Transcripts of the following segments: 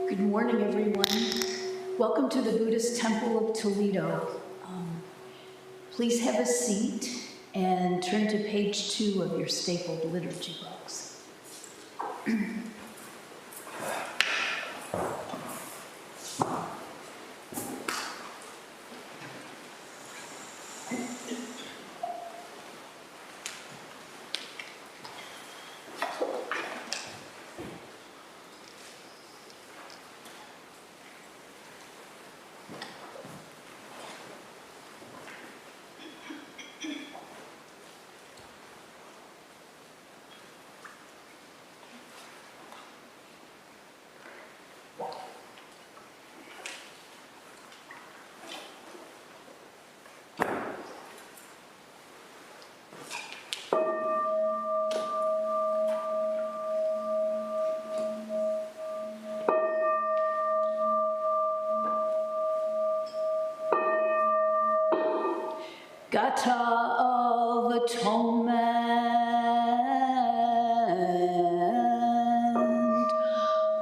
Good morning, everyone. Welcome to the Buddhist Temple of Toledo. Please have a seat and turn to page 2 of your stapled liturgy books. Gata of Atonement,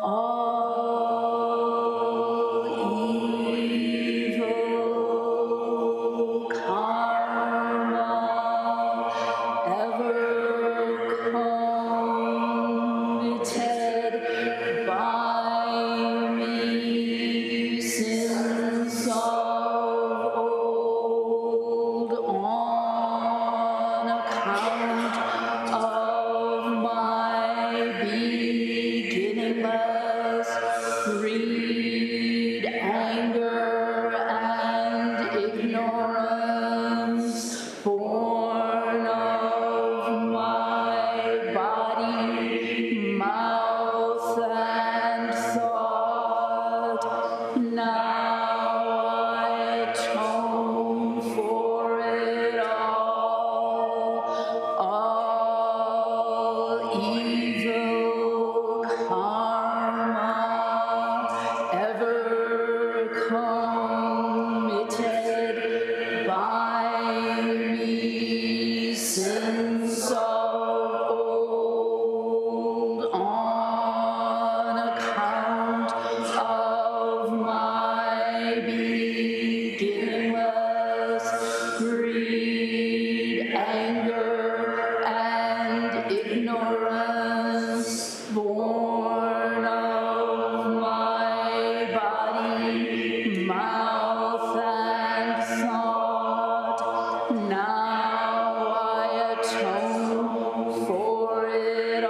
all evil karma ever committed by me, sins of on account of my beginningless greed, anger, and ignorance, born of my body, mouth, and thought. Now I atone for it all evil karma ever committed by me, sins of old, on account of my beginningless greed, anger, and ignorance, born of my body, mouth, and thought. Now I atone for it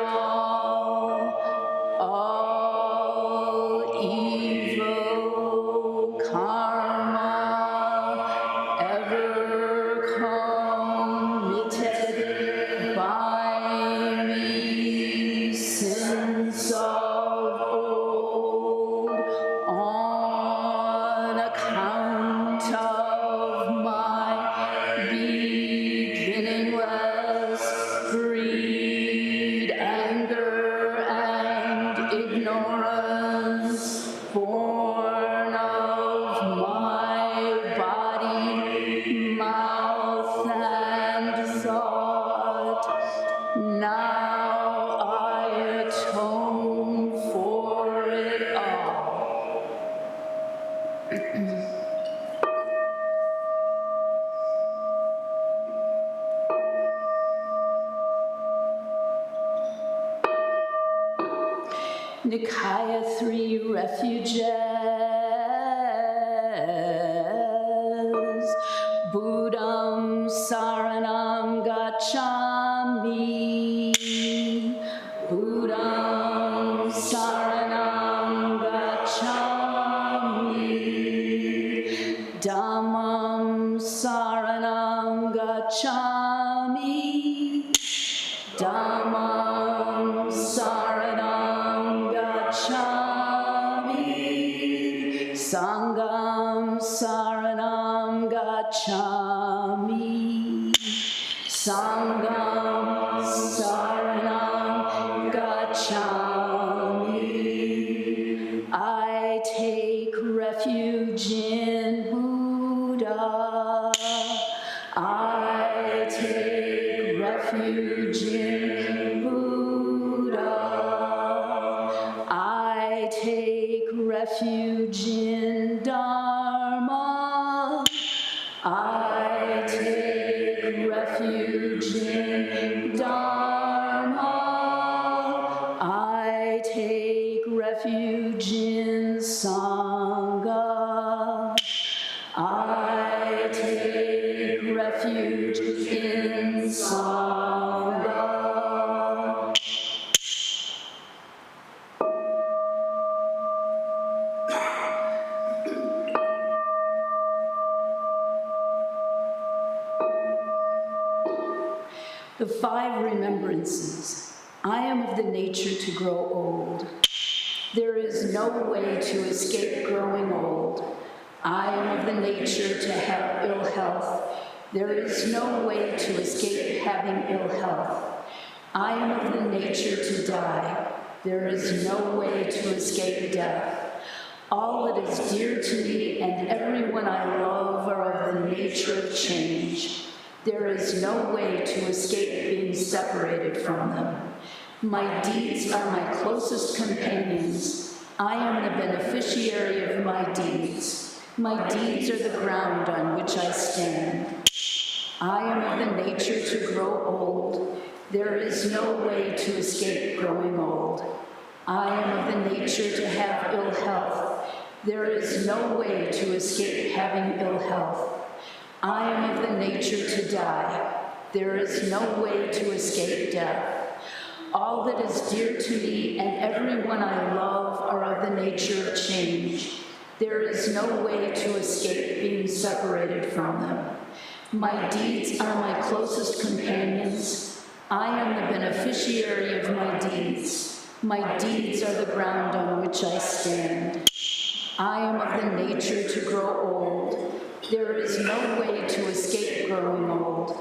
all evil karma ever committed by me, sins of old, on account of my beginningless greed, anger, and ignorance, born of my body, mouth, and thought. Now I atone for it all. Nikaya 3 refuges. Buddham saranam gacchami. Buddham saranam gacchami. Dhammam saranam gacchami. Dhammam saranam gacchami. Sangham saranam gacchami. Sangham saranam gacchami. I take refuge in Buddha. I take refuge in Buddha. I take refuge in Dharma. I take refuge in Dharma. I take refuge in Sangha. I take refuge in Sangha. The 5 remembrances. I am of the nature to grow old. There is no way to escape growing old. I am of the nature to have ill health. There is no way to escape having ill health. I am of the nature to die. There is no way to escape death. All that is dear to me and everyone I love are of the nature of change. There is no way to escape being separated from them. My deeds are my closest companions. I am the beneficiary of my deeds. My deeds are the ground on which I stand. I am of the nature to grow old. There is no way to escape growing old. I am of the nature to have ill health. There is no way to escape having ill health. I am of the nature to die. There is no way to escape death. All that is dear to me and everyone I love are of the nature of change. There is no way to escape being separated from them. My deeds are my closest companions. I am the beneficiary of my deeds. My deeds are the ground on which I stand. I am of the nature to grow old. There is no way to escape growing old.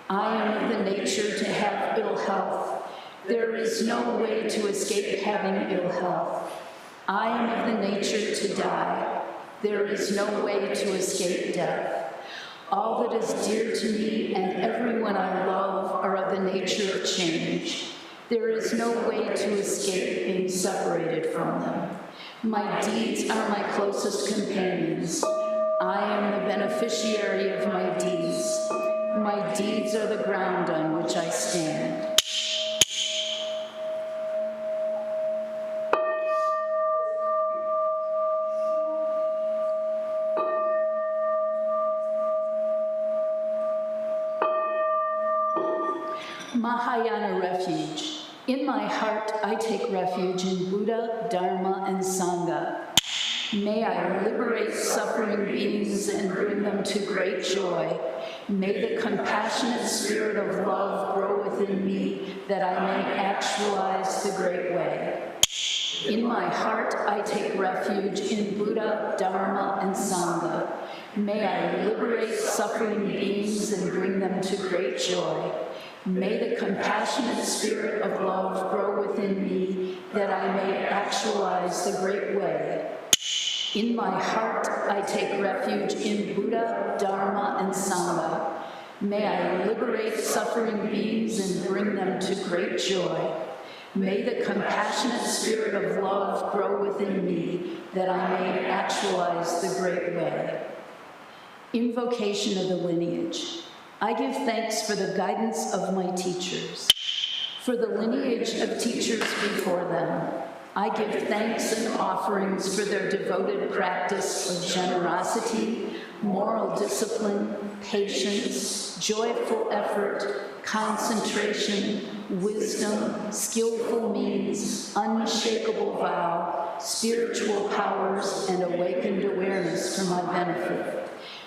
I am of the nature to have ill health. There is no way to escape having ill health. I am of the nature to die. There is no way to escape death. All that is dear to me and everyone I love are of the nature of change. There is no way to escape being separated from them. My deeds are my closest companions. I am the beneficiary of my deeds. My deeds are the ground on which I stand. Mahayana refuge. In my heart, I take refuge in Buddha, Dharma, and Sangha. May I liberate suffering beings and bring them to great joy. May the compassionate spirit of love grow within me that I may actualize the great way. In my heart, I take refuge in Buddha, Dharma, and Sangha. May I liberate suffering beings and bring them to great joy. May the compassionate spirit of love grow within me that I may actualize the great way. In my heart, I take refuge in Buddha, Dharma, and Sangha. May I liberate suffering beings and bring them to great joy. May the compassionate spirit of love grow within me that I may actualize the great way. Invocation of the lineage. I give thanks for the guidance of my teachers, for the lineage of teachers before them. I give thanks and offerings for their devoted practice of generosity, moral discipline, patience, joyful effort, concentration, wisdom, skillful means, unshakable vow, spiritual powers, and awakened awareness for my benefit.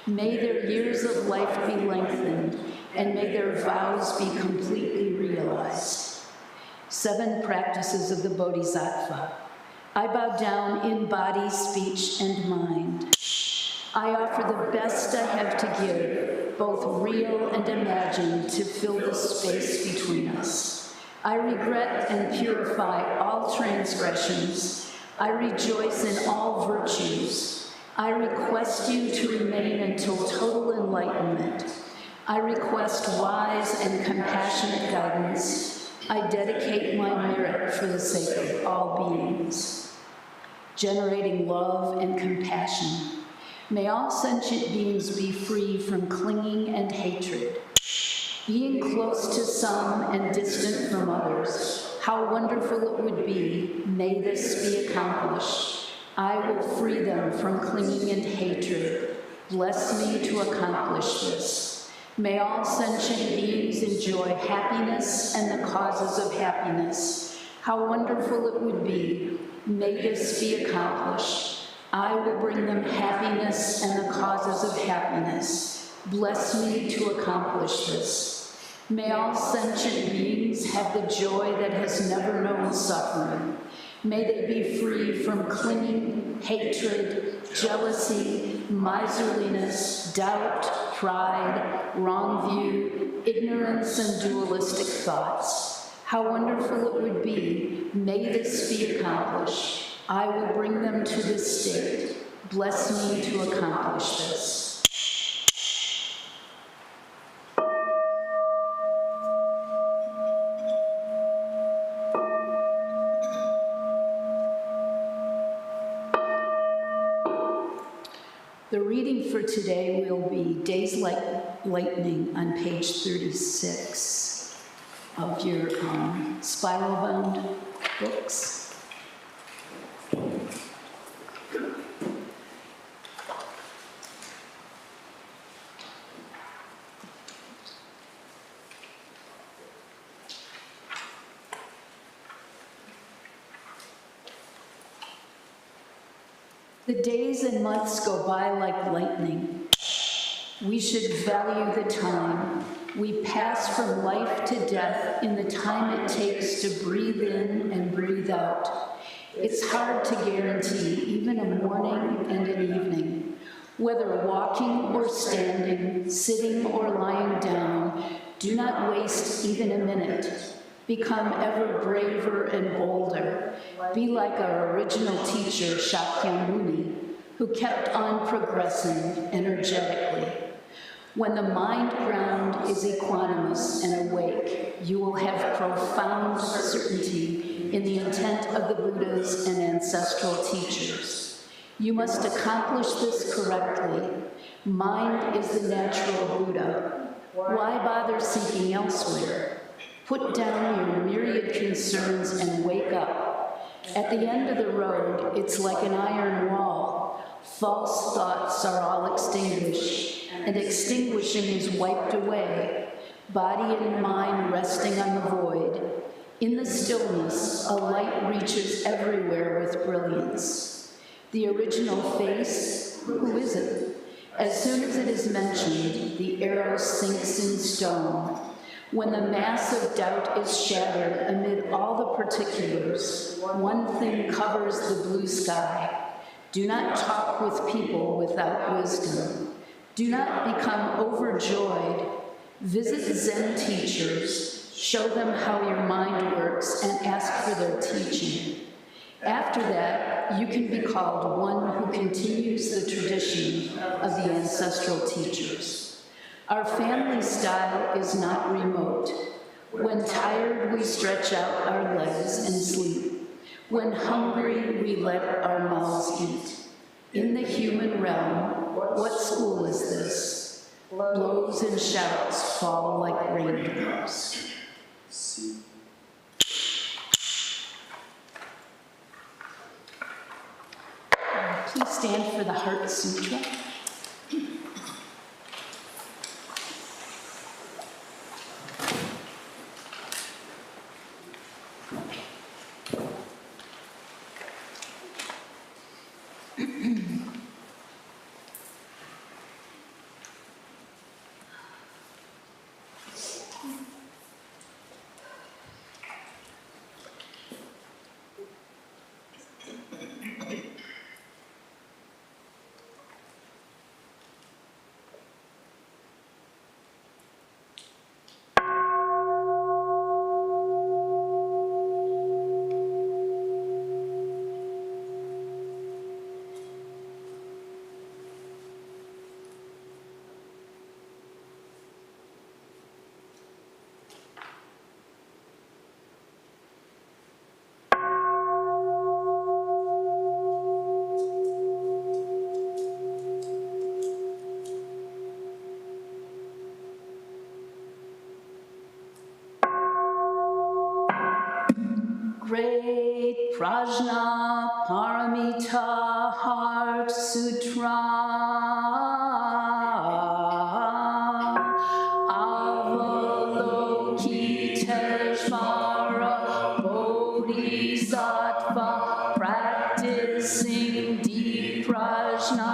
May their years of life be lengthened, and may their vows be completely realized. 7 practices of the Bodhisattva. I bow down in body, speech, and mind. I offer the best I have to give, both real and imagined, to fill the space between us. I regret and purify all transgressions. I rejoice in all virtues. I request you to remain until total enlightenment. I request wise and compassionate guidance. I dedicate my merit for the sake of all beings. generating love and compassion. May all sentient beings be free from clinging and hatred. Being close to some and distant from others, how wonderful it would be, may this be accomplished. I will free them from clinging and hatred. Bless me to accomplish this. May all sentient beings enjoy happiness and the causes of happiness. How wonderful it would be, may this be accomplished. I will bring them happiness and the causes of happiness. Bless me to accomplish this. May all sentient beings have the joy that has never known suffering. May they be free from clinging, hatred, jealousy, miserliness, doubt, pride, wrong view, ignorance, and dualistic thoughts. How wonderful it would be, may this be accomplished. I will bring them to this state. Bless me to accomplish this. The reading for today will be Days Like Lightning on page 36 of your spiral-bound books. The days and months go by like lightning. We should value the time. We pass from life to death in the time it takes to breathe in and breathe out. It's hard to guarantee even a morning and an evening. Whether walking or standing, sitting or lying down, do not waste even a minute. Become ever braver and bolder. Be like our original teacher, Shakyamuni, who kept on progressing energetically. When the mind ground is equanimous and awake, you will have profound certainty in the intent of the Buddhas and ancestral teachers. You must accomplish this correctly. Mind is the natural Buddha. Why bother seeking elsewhere? Put down your myriad concerns and wake up. At the end of the road, it's like an iron wall. False thoughts are all extinguished, and extinguishing is wiped away. Body and mind resting on the void. In the stillness, a light reaches everywhere with brilliance. The original face, who is it? As soon as it is mentioned, the arrow sinks in stone. When the mass of doubt is shattered amid all the particulars, one thing covers the blue sky. Do not talk with people without wisdom. Do not become overjoyed. Visit Zen teachers, show them how your mind works, and ask for their teaching. After that, you can be called one who continues the tradition of the ancestral teachers. Our family style is not remote. When tired, we stretch out our legs and sleep. When hungry, we let our mouths eat. In the human realm, what school is this? Blows and shouts fall like raindrops. Please stand for the Heart Sutra. Great Prajna Paramita Heart Sutra, Avalokiteshvara Bodhisattva, practicing deep Prajna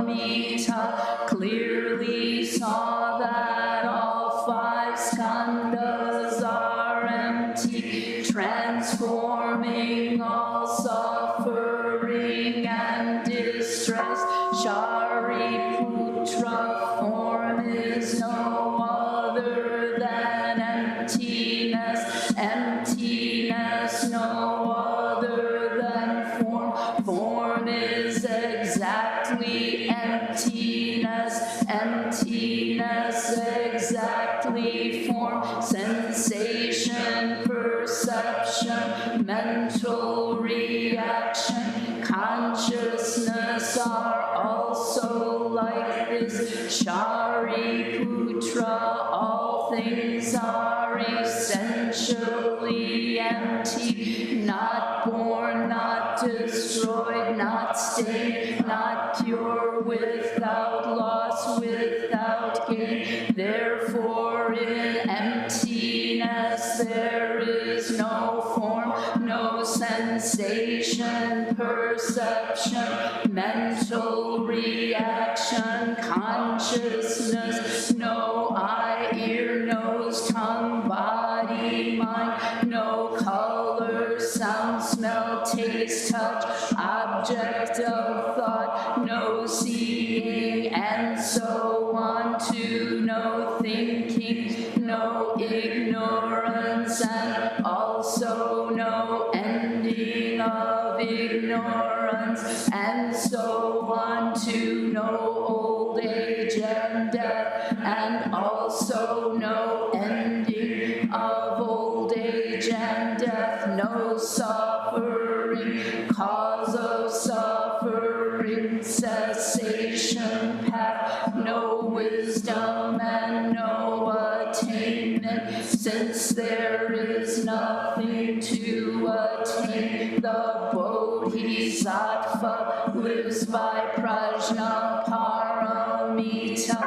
Paramita, clearly saw that all five skandhas are empty, transforming all suffering and distress. Shariputra, form is no other than emptiness, emptiness no other than form, form is exactly emptiness, emptiness exactly form, sensation, perception, mental reaction, consciousness are also like this. Shariputra, all things are essentially empty, not born, not destroyed, not stained, not pure, without loss, without gain. Therefore in emptiness there is no form, no sensation, perception, mental reaction, consciousness, no eye, ear, nose, tongue, body, mind, no color, sound, smell, taste, touch, object of thought, no seeing, and so on, to no thinking, no ignorance, and also no ending of ignorance, and so on, to no old age and death, and also no ending of old age and death, no suffering, cause of suffering, cessation path, no wisdom and no attainment, since there is nothing to attain. The Bodhisattva lives by Prajna Paramita,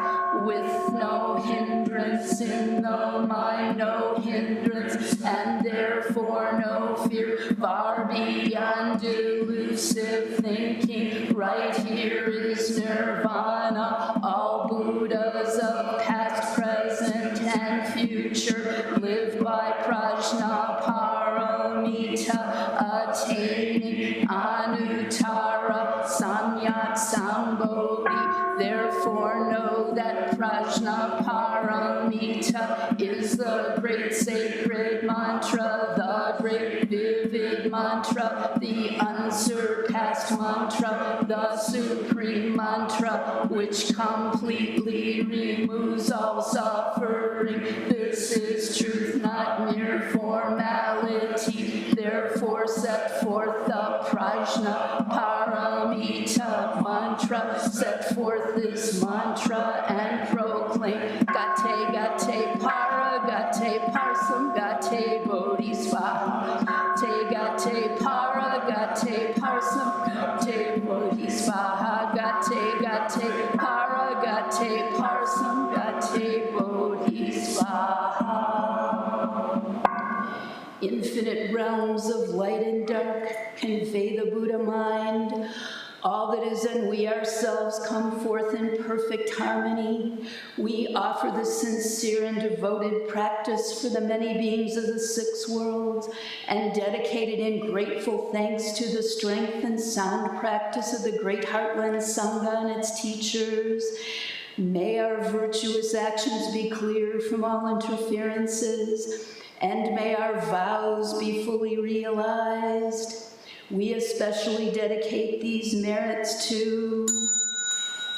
with no hindrance in the mind, no hindrance, and therefore no fear, far beyond elusive thinking. Right here is nirvana. All Buddhas of past, present, and future live by Prajna Paramita, attaining Anuttara Samyak Sambodhi. Therefore know that Prajna Paramita is the great sacred mantra, the great vivid mantra, the unsurpassed mantra, the supreme mantra, which completely removes all suffering. This is truth, not mere formality. Therefore set forth the Prajna Paramita mantra, set forth this mantra and proclaim Gate Gate Para Gate Parsam Gate Bodhisvaha, Gate Para Gate Parsam Gate Bodhisvaha, Gate Para Gate Parsam Gate Bodhisvaha. Infinite realms of light and dark convey the Buddha mind. All that is and we ourselves come forth in perfect harmony. We offer the sincere and devoted practice for the many beings of the six worlds, and dedicated in grateful thanks to the strength and sound practice of the great Heartland Sangha and its teachers. May our virtuous actions be clear from all interferences, and may our vows be fully realized. We especially dedicate these merits to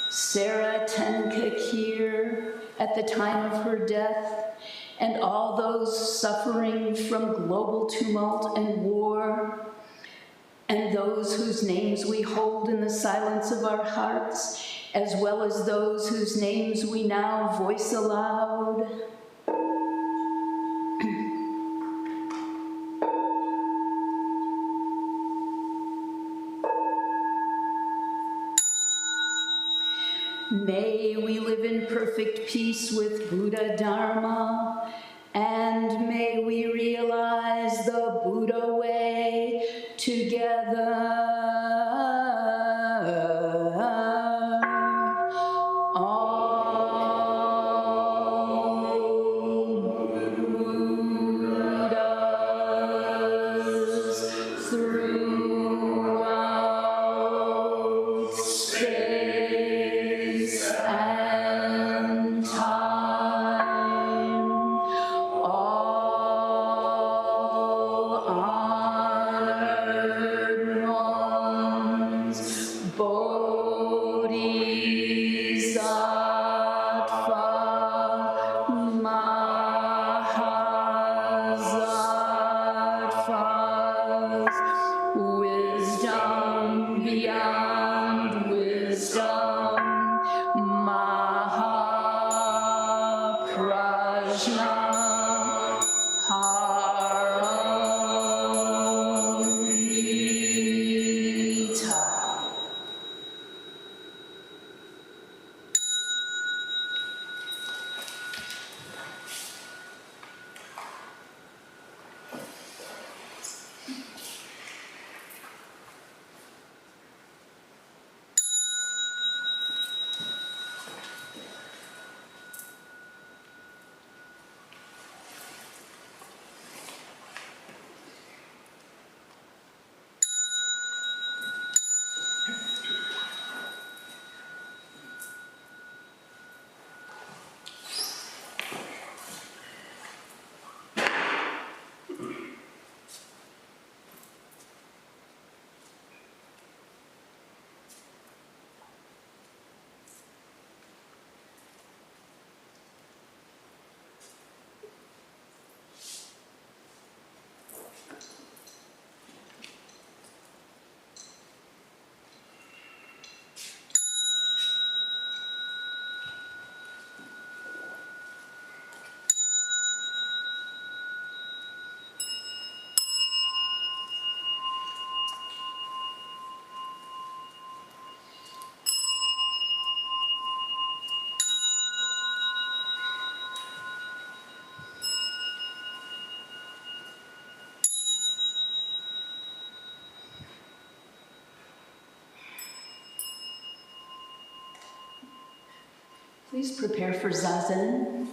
Sarah Tenkakir at the time of her death, and all those suffering from global tumult and war, and those whose names we hold in the silence of our hearts, as well as those whose names we now voice aloud. May we live in perfect peace with Buddha Dharma, and may we realize the Buddha way together. Throughout space and time, all honored ones, Bodhisattva, Mahasattvas, wisdom beyond wisdom, Mahaprajna, Paramita. Please prepare for Zazen.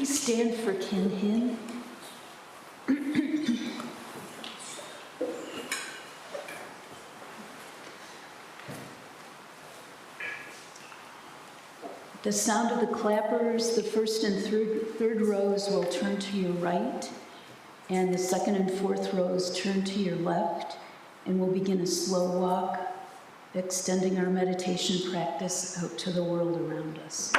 Please stand for Kin Hin. The sound of the clappers, the first and third rows will turn to your right, and the second and fourth rows turn to your left, and we'll begin a slow walk, extending our meditation practice out to the world around us.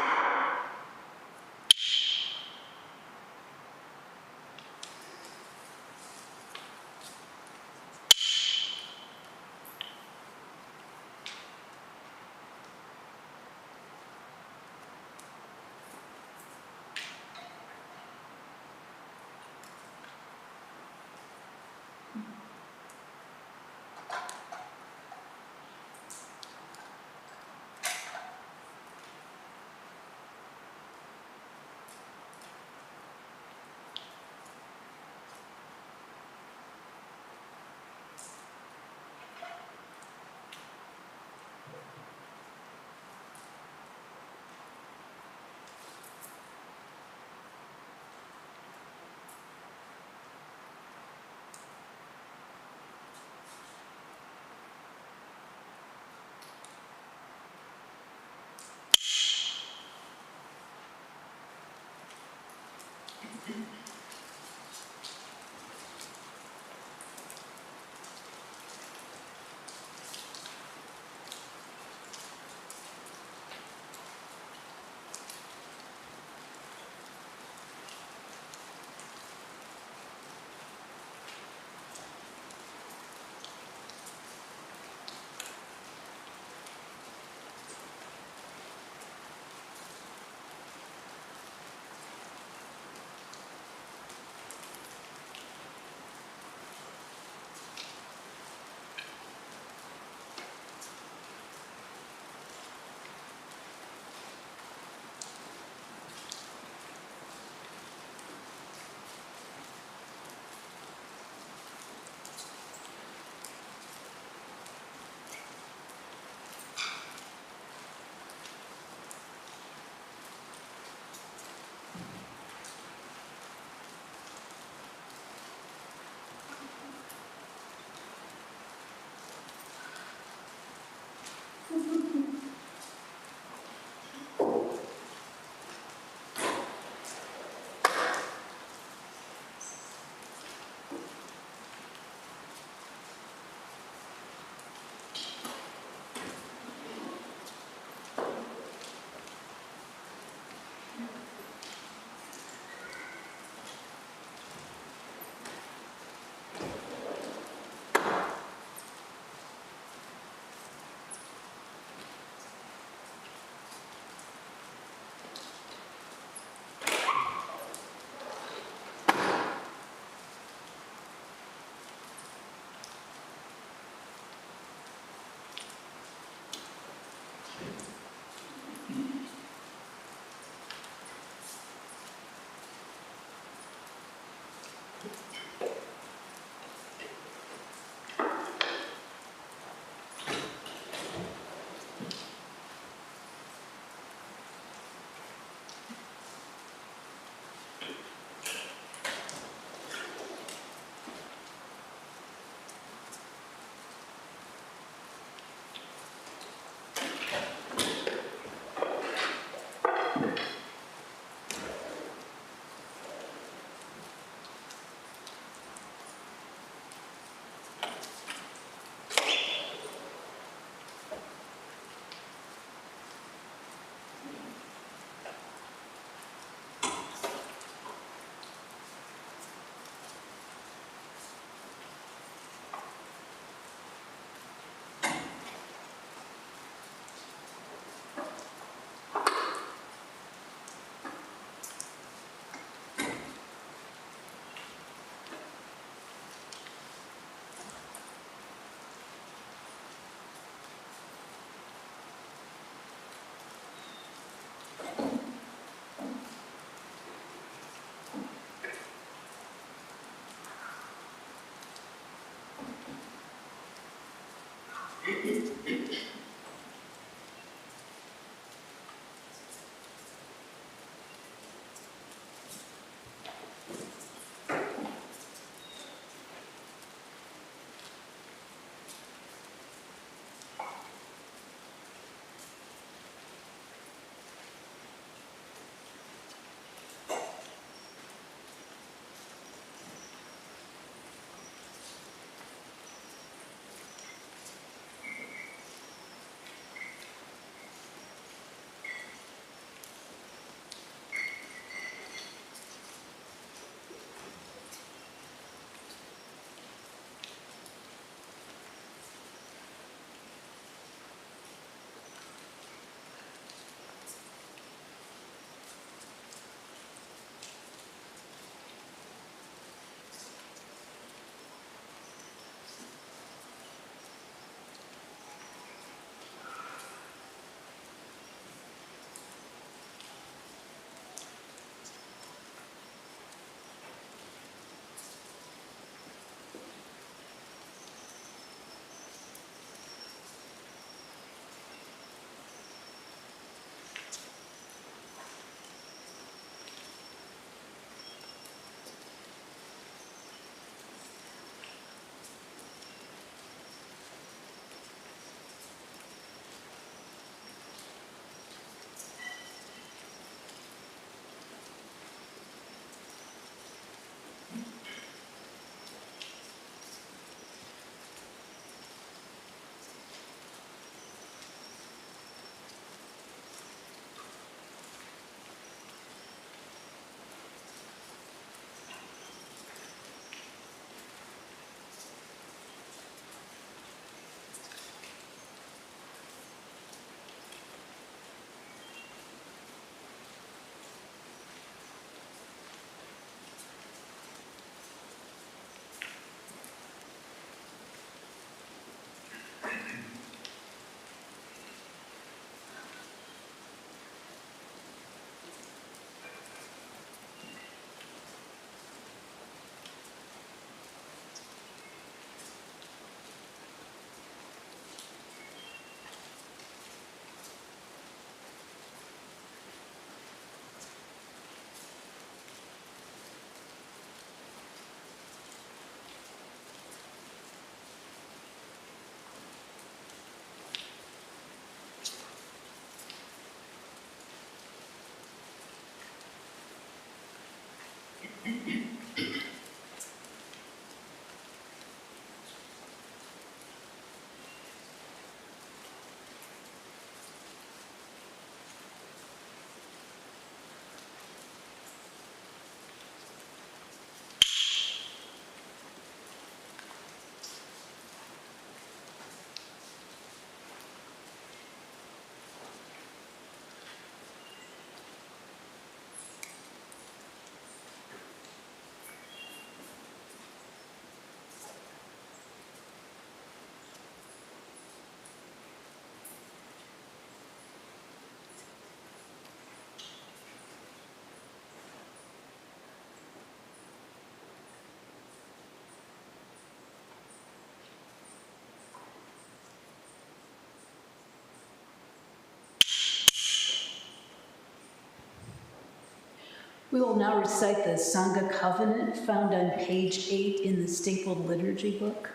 We will now recite the Sangha Covenant found on page 8 in the stapled liturgy book.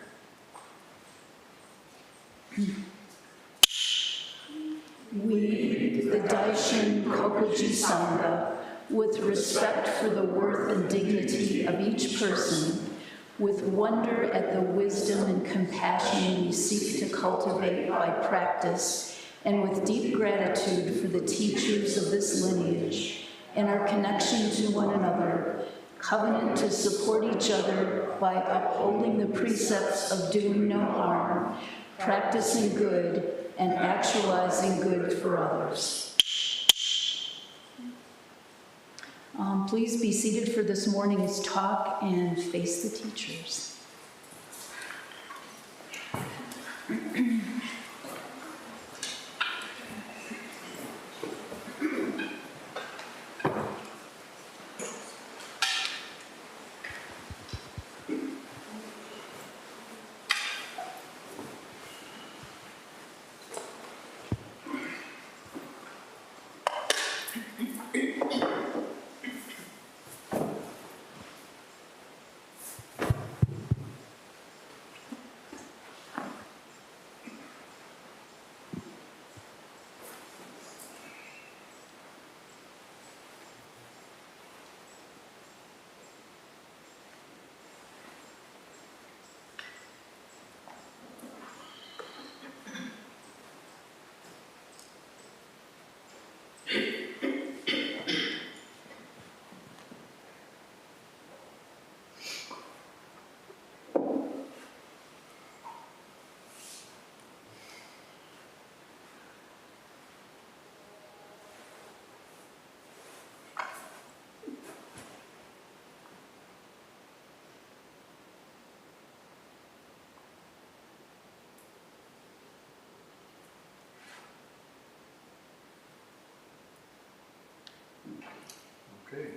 We, the Daishin Kokuji Sangha, with respect for the worth and dignity of each person, with wonder at the wisdom and compassion we seek to cultivate by practice, and with deep gratitude for the teachers of this lineage and our connection to one another, covenant to support each other by upholding the precepts of doing no harm, practicing good, and actualizing good for others. Please be seated for this morning's talk and face the teachers. Okay.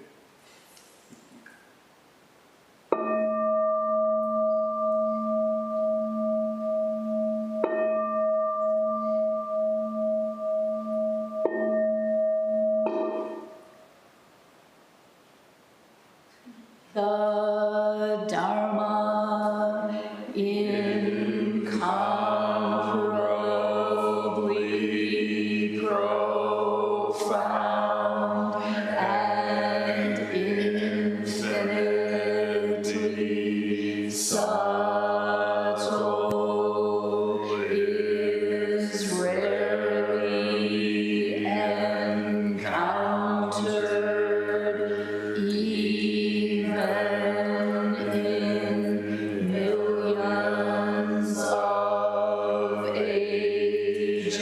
The Dharma incomparably profound and infinitely subtle is rarely encountered even in millions of ages.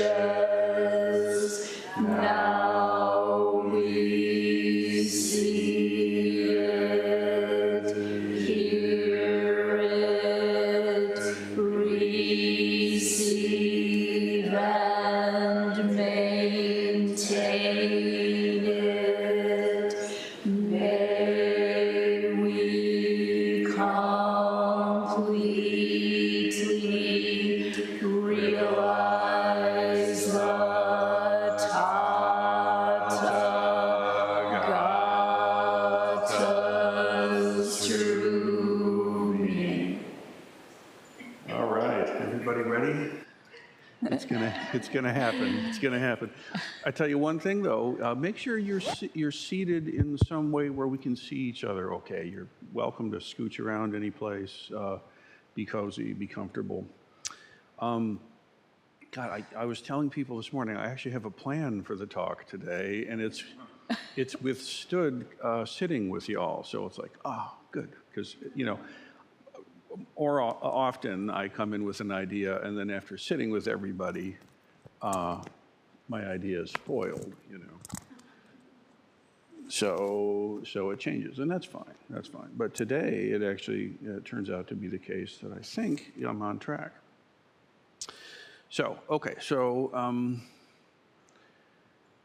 Now we see it, hear it, receive and maintain it. May we completely realize the Tathagata's true meaning. All right, everybody ready? It's gonna happen. It's gonna happen. I tell you one thing though, make sure you're seated in some way where we can see each other. Okay, you're welcome to scooch around any place, be cozy, be comfortable. God, I was telling people this morning, I actually have a plan for the talk today, and it's withstood sitting with y'all. So it's like, oh, good, because or often I come in with an idea, and then after sitting with everybody, my idea is spoiled, So it changes, and that's fine. That's fine. But today, it actually turns out to be the case that I think I'm on track. So, okay,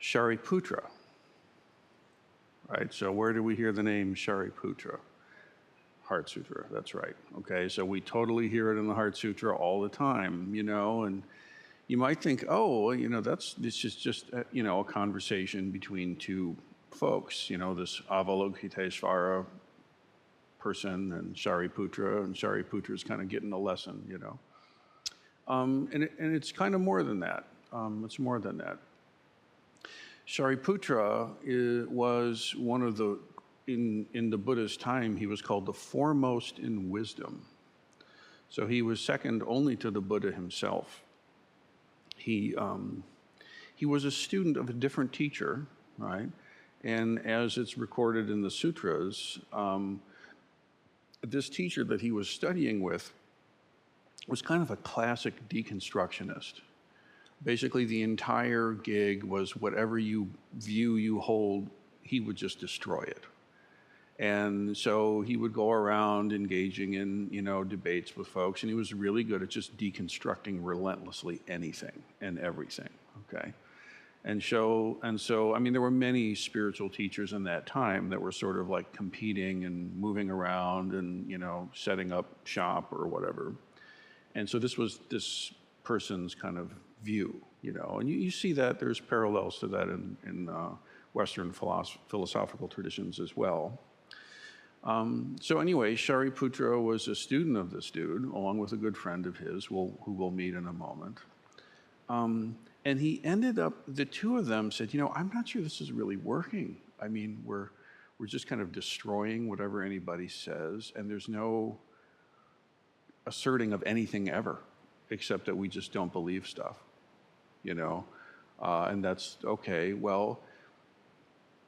Shariputra, right? So where do we hear the name Shariputra? Heart Sutra, that's right. Okay, so we totally hear it in the Heart Sutra all the time, and you might think, oh, it's just a conversation between two folks, this Avalokiteshvara person and Shariputra is kind of getting a lesson. And it's kind of more than that. It's more than that. Shariputra was one of the, in the Buddha's time, he was called the foremost in wisdom. So he was second only to the Buddha himself. He was a student of a different teacher, right? And as it's recorded in the sutras, this teacher that he was studying with was kind of a classic deconstructionist. Basically, the entire gig was whatever you hold, he would just destroy it. And so he would go around engaging in, debates with folks, and he was really good at just deconstructing relentlessly anything and everything, okay? And so, I mean, there were many spiritual teachers in that time that were sort of like competing and moving around and, setting up shop or whatever. And so this was this person's kind of view, and you see that there's parallels to that in Western philosophical traditions as well. So anyway, Shariputra was a student of this dude, along with a good friend of his, who we'll meet in a moment. And he ended up, the two of them said, I'm not sure this is really working. I mean, we're just kind of destroying whatever anybody says, and there's no asserting of anything ever, except that we just don't believe stuff, and that's okay. Well,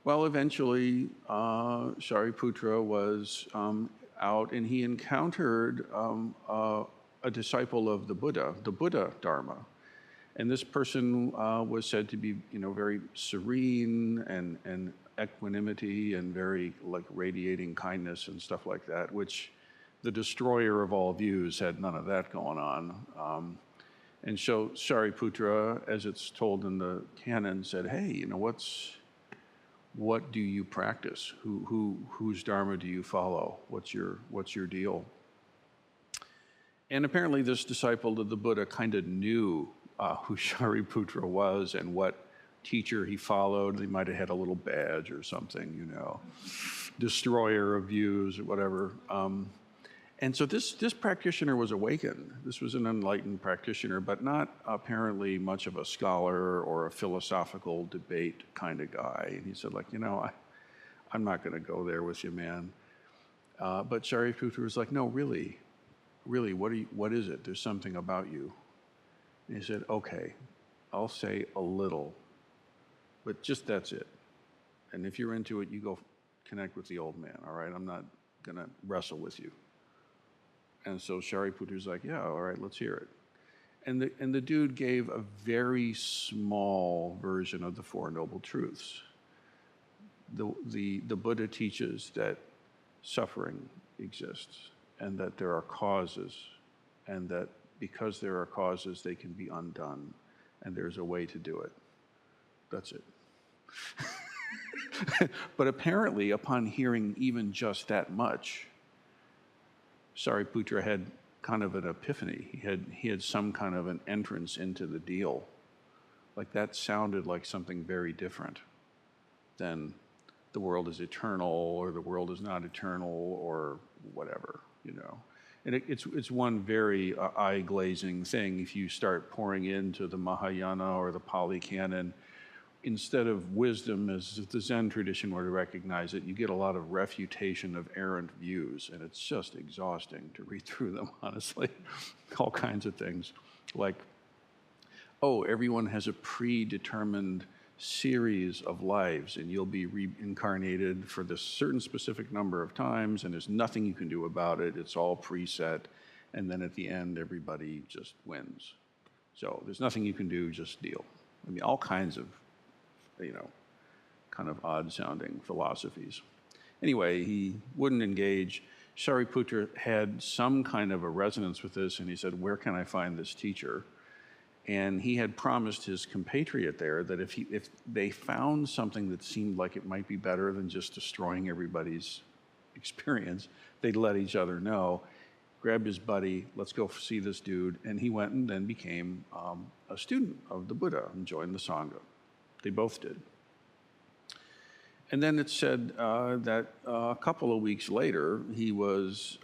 eventually, Shariputra was out, and he encountered a disciple of the Buddha Dharma. And this person was said to be, very serene and equanimity and very radiating kindness and stuff like that, which the destroyer of all views had none of that going on. And so Shariputra, as it's told in the canon, said, "Hey, what do you practice? Whose dharma do you follow? What's your deal?" And apparently, this disciple of the Buddha kind of knew who Shariputra was and what teacher he followed. They might have had a little badge or something, destroyer of views or whatever. And so this practitioner was awakened. This was an enlightened practitioner, but not apparently much of a scholar or a philosophical debate kind of guy. And he said, I'm not going to go there with you, man. But Shariputra was like, no, really, what is it? There's something about you. And he said, okay, I'll say a little, but just that's it. And if you're into it, you go connect with the old man, all right? I'm not going to wrestle with you. And so Shariputra's like, yeah, all right, let's hear it. And the dude gave a very small version of the Four Noble Truths. The Buddha teaches that suffering exists and that there are causes, and that because there are causes, they can be undone, and there's a way to do it. That's it. But apparently, upon hearing even just that much, Shariputra had kind of an epiphany. He had some kind of an entrance into the deal. That sounded like something very different than the world is eternal or the world is not eternal or whatever, And it's one very eye-glazing thing. If you start pouring into the Mahayana or the Pali Canon, instead of wisdom, as the Zen tradition were to recognize it, you get a lot of refutation of errant views, and it's just exhausting to read through them, honestly. All kinds of things, like, everyone has a predetermined series of lives, and you'll be reincarnated for this certain specific number of times, and there's nothing you can do about it. It's all preset, and then at the end, everybody just wins. So there's nothing you can do, just deal. I mean, all kinds of, kind of odd-sounding philosophies. Anyway, he wouldn't engage. Shariputra had some kind of a resonance with this, and he said, where can I find this teacher? And he had promised his compatriot there that if they found something that seemed like it might be better than just destroying everybody's experience, they'd let each other know. Grabbed his buddy, let's go see this dude, and he went and then became a student of the Buddha and joined the Sangha. They both did. And then it said that a couple of weeks later, he was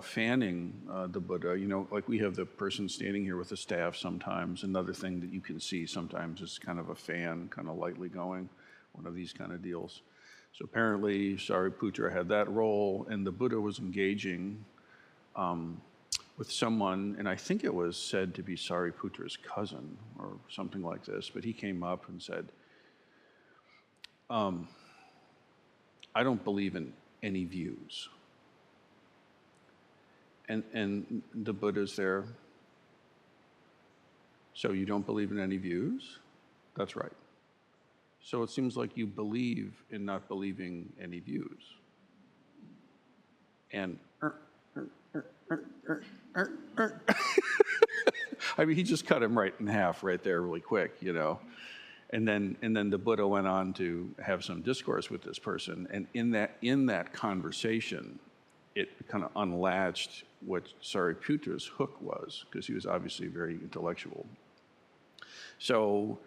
fanning the Buddha. You know, like we have the person standing here with the staff sometimes. Another thing that you can see sometimes is kind of a fan, kind of lightly going, one of these kind of deals. So apparently Sariputra had that role, and the Buddha was engaging with someone, and I think it was said to be Sariputra's cousin or something like this, but he came up and said, I don't believe in any views. And the Buddha's there. So you don't believe in any views? That's right. So it seems like you believe in not believing any views. And I mean, he just cut him right in half right there really quick, you know. And then the Buddha went on to have some discourse with this person, and in that conversation, it kind of unlatched what Sariputra's hook was, because he was obviously very intellectual. So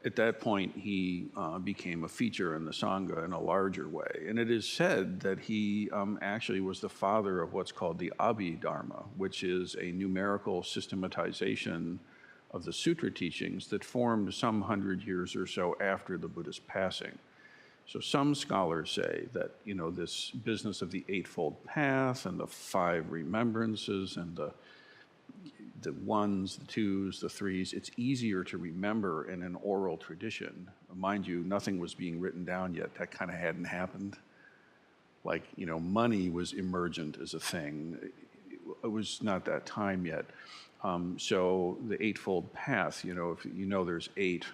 at that point, he became a feature in the Sangha in a larger way. And it is said that he actually was the father of what's called the Abhidharma, which is a numerical systematization of the sutra teachings that formed some 100 years or so after the Buddha's passing. So some scholars say that, you know, this business of the Eightfold Path and the 5 remembrances and the ones, the twos, the threes, it's easier to remember in an oral tradition. Mind you, nothing was being written down yet. That kind of hadn't happened. Like, you know, money was emergent as a thing. It was not that time yet. So the Eightfold Path, you know, if you know there's 8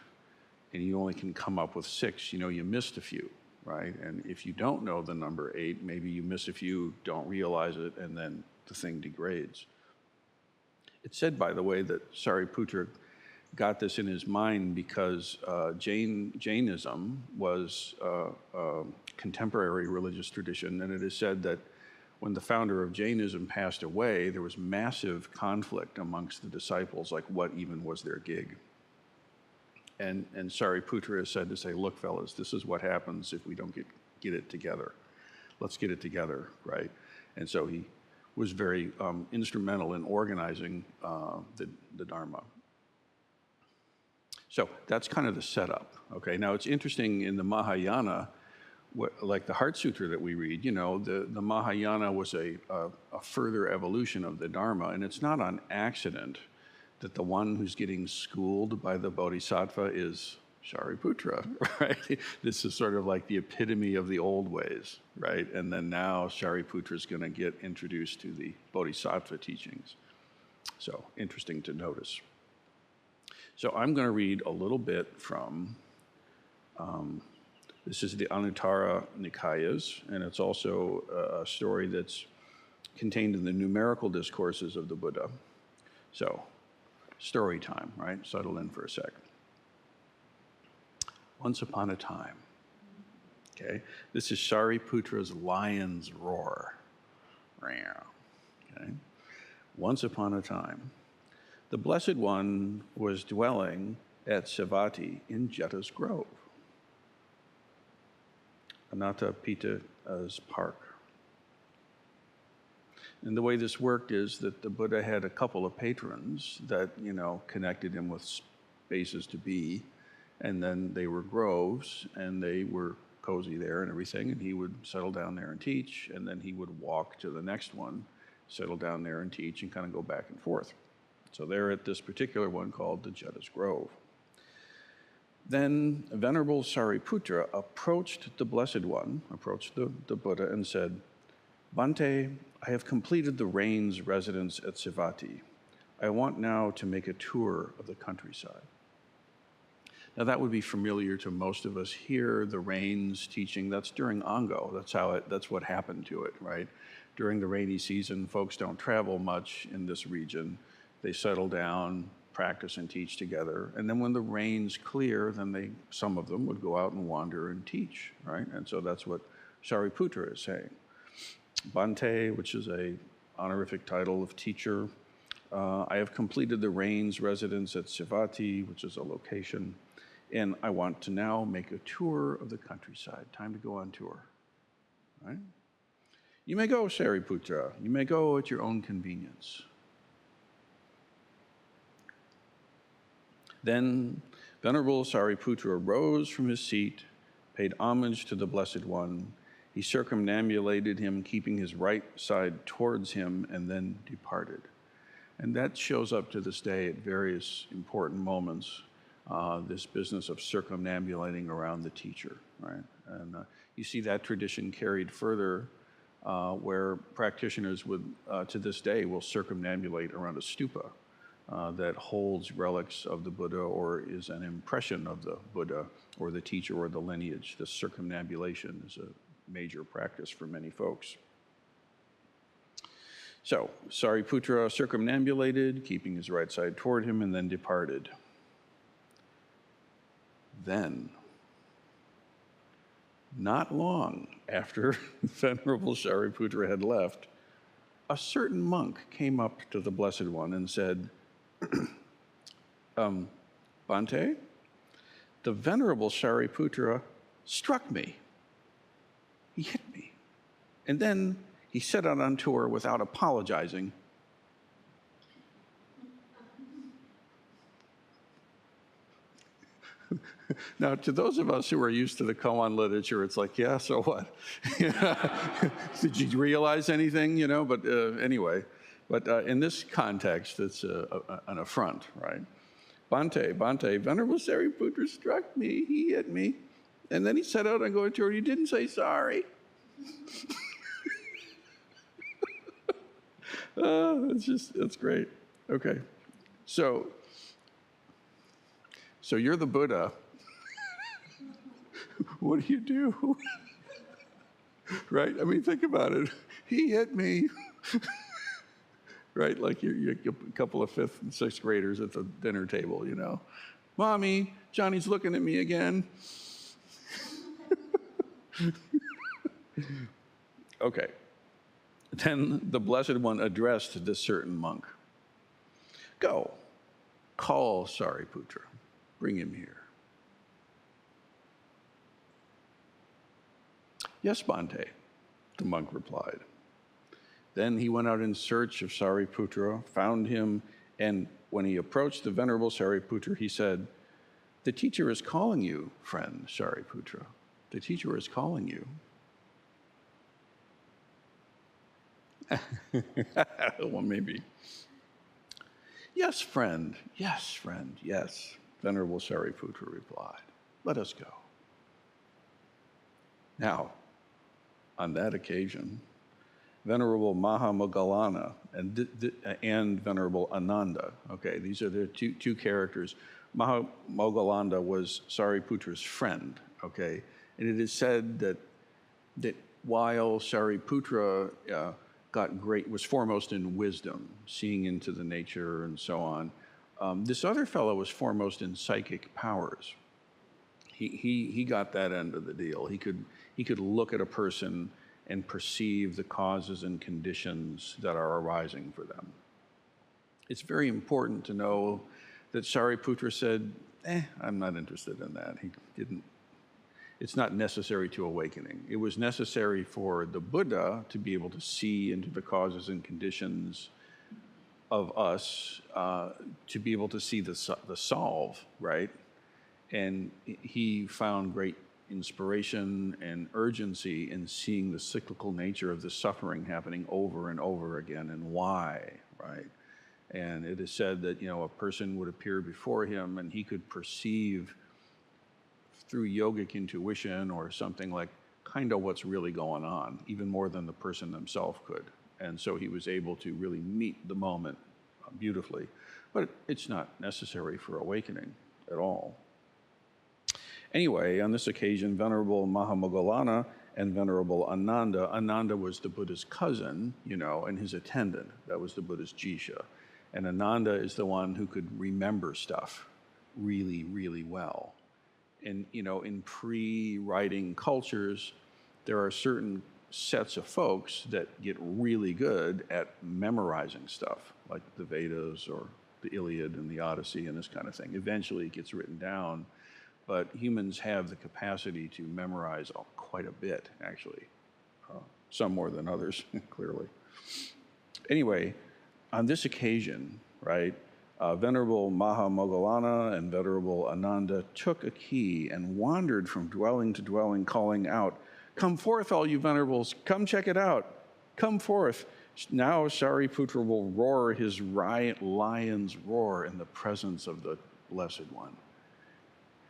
and you only can come up with 6, you know, you missed a few, right? And if you don't know the number 8, maybe you miss a few, don't realize it, and then the thing degrades. It's said, by the way, that Sariputra got this in his mind because Jainism was a contemporary religious tradition, and it is said that when the founder of Jainism passed away, there was massive conflict amongst the disciples, like what even was their gig. And Sariputra is said to say, look, fellas, this is what happens if we don't get it together. Let's get it together, right? And so he was very instrumental in organizing the Dharma. So that's kind of the setup, okay? Now it's interesting in the Mahayana, like the Heart Sutra that we read, you know, the Mahayana was a further evolution of the Dharma, and it's not on accident that the one who's getting schooled by the Bodhisattva is Sariputra, right? This is sort of like the epitome of the old ways, right? And then now Sariputra is going to get introduced to the Bodhisattva teachings. So interesting to notice. So I'm going to read a little bit from, this is the Anuttara Nikayas, and it's also a story that's contained in the numerical discourses of the Buddha. So, story time, right? Settle in for a sec. Once upon a time, okay? This is Sariputra's lion's roar. Okay? Once upon a time, the Blessed One was dwelling at Savatthi in Jeta's Grove, Anathapita's park. And the way this worked is that the Buddha had a couple of patrons that, you know, connected him with spaces to be, and then they were groves, and they were cozy there and everything, and he would settle down there and teach, and then he would walk to the next one, settle down there and teach, and kind of go back and forth. So they're at this particular one called the Jeta's Grove. Then Venerable Sariputra approached the Blessed One, approached the Buddha, and said, Bhante, I have completed the rain's residence at Savatthi. I want now to make a tour of the countryside. Now that would be familiar to most of us here, the rain's teaching, that's during Ango. That's what happened to it, right? During the rainy season, folks don't travel much in this region. They settle down, practice and teach together. And then when the rain's clear, then some of them would go out and wander and teach, right? And so that's what Sariputra is saying. Bhante, which is a honorific title of teacher. I have completed the rain's residence at Savatthi, which is a location. and I want to now make a tour of the countryside. Time to go on tour, right? You may go, Sariputra. You may go at your own convenience. Then Venerable Sariputra rose from his seat, paid homage to the Blessed One. He circumambulated him, keeping his right side towards him, and then departed. And that shows up to this day at various important moments, this business of circumambulating around the teacher, right? And you see that tradition carried further where practitioners would, to this day, will circumambulate around a stupa that holds relics of the Buddha or is an impression of the Buddha or the teacher or the lineage. The circumambulation is a major practice for many folks. So, Sariputra circumambulated, keeping his right side toward him, and then departed. Then, not long after Venerable Sariputra had left, a certain monk came up to the Blessed One and said, Bhante, the Venerable Sariputra struck me. He hit me. And then he set out on tour without apologizing. Now, to those of us who are used to the koan literature, it's like, yeah, so what? Did you realize anything, But anyway, but in this context, it's an affront, right? Bhante, Venerable Sariputra struck me, he hit me, and then he set out on going tour, he didn't say sorry. It's great. Okay. So you're the Buddha. What do? Right? I mean, think about it. He hit me. Right? Like you're a couple of 5th and 6th graders at the dinner table, Mommy, Johnny's looking at me again. Okay. Then the Blessed One addressed this certain monk. Go, call Sariputra, bring him here. Yes, Bhante, the monk replied. Then he went out in search of Sariputra, found him, and when he approached the Venerable Sariputra, he said, the teacher is calling you, friend Sariputra. The teacher is calling you. Well, maybe. Yes, friend, yes, Venerable Sariputra replied. Let us go. Now, on that occasion, Venerable Mahamoggallana and Venerable Ananda, okay, these are the two characters. Mahamoggallana was Sariputra's friend, okay, and it is said that while Sariputra was foremost in wisdom, seeing into the nature and so on, this other fellow was foremost in psychic powers. He got that end of the deal. He could look at a person and perceive the causes and conditions that are arising for them. It's very important to know that Sariputra said, I'm not interested in that. It's not necessary to awakening. It was necessary for the Buddha to be able to see into the causes and conditions of us, to be able to see the solve, right? And he found great inspiration and urgency in seeing the cyclical nature of the suffering happening over and over again and why, right? And it is said that, a person would appear before him and he could perceive through yogic intuition or something like kind of what's really going on, even more than the person themselves could. And so he was able to really meet the moment beautifully. But it's not necessary for awakening at all. Anyway, on this occasion, Venerable Mahamoggallana and Venerable Ananda was the Buddha's cousin, and his attendant. That was the Buddha's Jisha. And Ananda is the one who could remember stuff really, really well. And, in pre-writing cultures, there are certain sets of folks that get really good at memorizing stuff, like the Vedas or the Iliad and the Odyssey and this kind of thing. Eventually it gets written down. but humans have the capacity to memorize quite a bit, actually. Some more than others, clearly. Anyway, on this occasion, right, Venerable Mahamoggallana and Venerable Ananda took a key and wandered from dwelling to dwelling, calling out, "Come forth, all you venerables, come check it out. Come forth." Now Sariputra will roar his lion's roar in the presence of the Blessed One.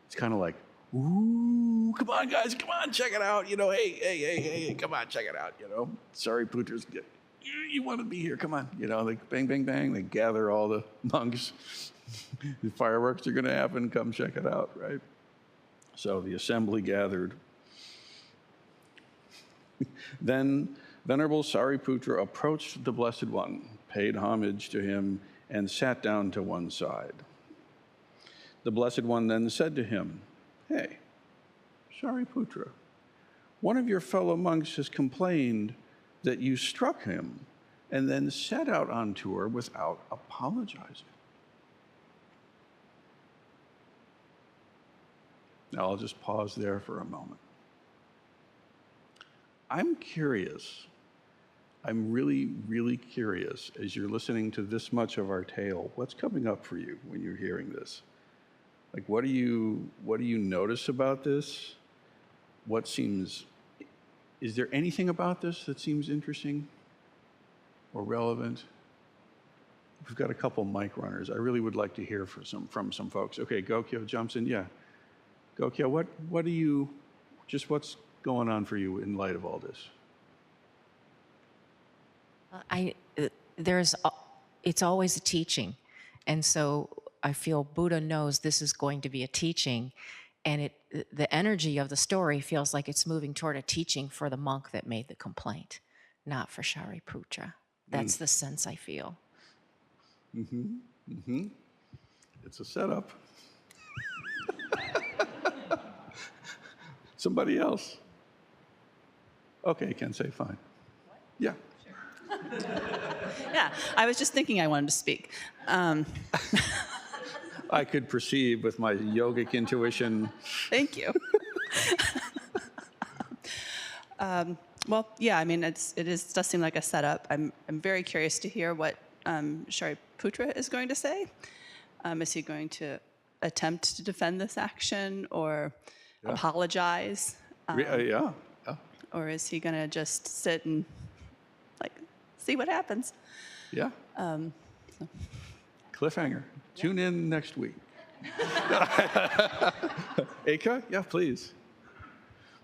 It's kind of like, ooh, come on, guys, come on, check it out. Hey, come on, check it out. Sariputra's good. You want to be here, come on. Like bang, bang, bang. They gather all the monks. The fireworks are going to happen. Come check it out, right? So the assembly gathered. Then Venerable Sariputra approached the Blessed One, paid homage to him, and sat down to one side. The Blessed One then said to him, "Hey, Sariputra, one of your fellow monks has complained that you struck him and then set out on tour without apologizing." Now I'll just pause there for a moment. I'm curious. I'm really, really curious, as you're listening to this much of our tale, what's coming up for you when you're hearing this? Like, what do you notice about this? Is there anything about this that seems interesting or relevant? We've got a couple mic runners. I really would like to hear from some folks. Okay, Gokyo jumps in. Yeah. Gokyo, what's going on for you in light of all this? It's always a teaching. And so I feel Buddha knows this is going to be a teaching, and the energy of the story feels like it's moving toward a teaching for the monk that made the complaint, not for Shariputra. That's the sense I feel. It's a setup. Somebody else? Okay, can say fine. Yeah. Yeah, I was just thinking I wanted to speak. I could perceive with my yogic intuition. Thank you. Well, yeah, I mean, does seem like a setup. I'm very curious to hear what Shariputra is going to say. Is he going to attempt to defend this action or apologize? Yeah. Or is he going to just sit and see what happens? Yeah. Cliffhanger. Tune in next week. Eka? Yeah, please.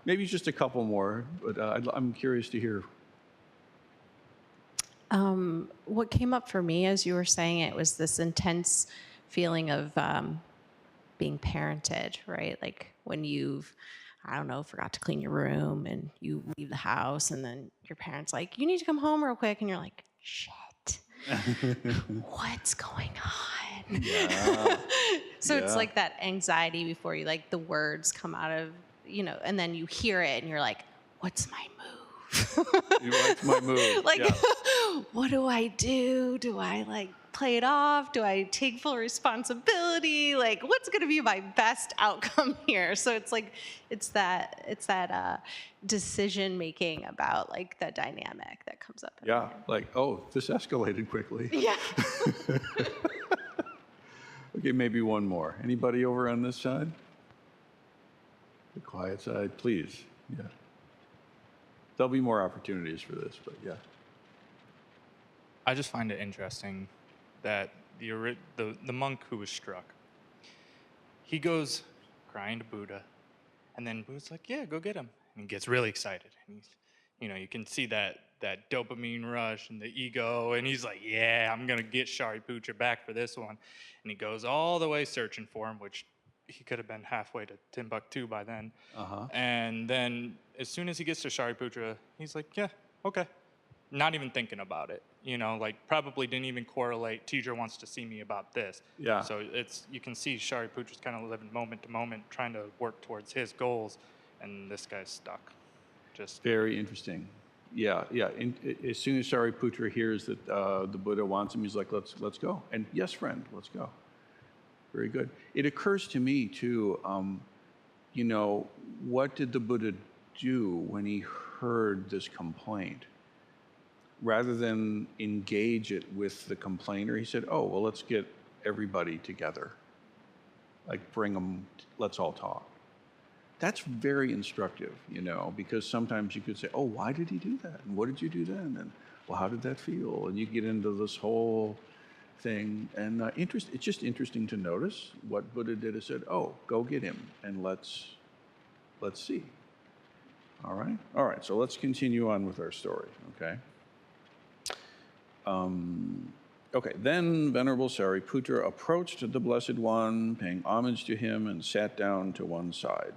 Maybe just a couple more, but I'm curious to hear. What came up for me as you were saying it was this intense feeling of being parented, right? Like when you've, I don't know, forgot to clean your room and you leave the house and then your parents like, you need to come home real quick. And you're like, shit, what's going on? Yeah. So it's like that anxiety before you, like the words come out of, and then you hear it and you're like, what's my move? What's my move? Like, what do I do? Do I play it off? Do I take full responsibility? Like, what's going to be my best outcome here? So it's that decision making about the dynamic that comes up. Yeah, this escalated quickly. Yeah. Okay, maybe one more. Anybody over on this side? The quiet side, please. Yeah. There'll be more opportunities for this, but yeah. I just find it interesting that the monk who was struck, he goes crying to Buddha, and then Buddha's like, yeah, go get him. And he gets really excited. And he's, you can see that dopamine rush and the ego, and he's like, yeah, I'm going to get Shariputra back for this one. And he goes all the way searching for him, which he could have been halfway to Timbuktu by then. And then as soon as he gets to Shariputra, he's like, yeah, okay. Not even thinking about it, probably didn't even correlate. Teacher wants to see me about this. Yeah. So you can see Shariputra's kind of living moment to moment, trying to work towards his goals, and this guy's stuck. Just very interesting. Yeah. As soon as Shariputra hears that the Buddha wants him, he's like, let's go. And yes, friend, let's go. Very good. It occurs to me too, you know, what did the Buddha do when he heard this complaint? Rather than engage it with the complainer, he said, oh, well, let's get everybody together. Like, bring them, let's all talk. That's very instructive, you know, because sometimes you could say, oh, why did he do that? And what did you do then? And, well, how did that feel? And you get into this whole thing. And it's just interesting to notice what Buddha did is said, oh, go get him and let's see. All right, so let's continue on with our story, okay? Okay, then Venerable Sariputra approached the Blessed One, paying homage to him, and sat down to one side.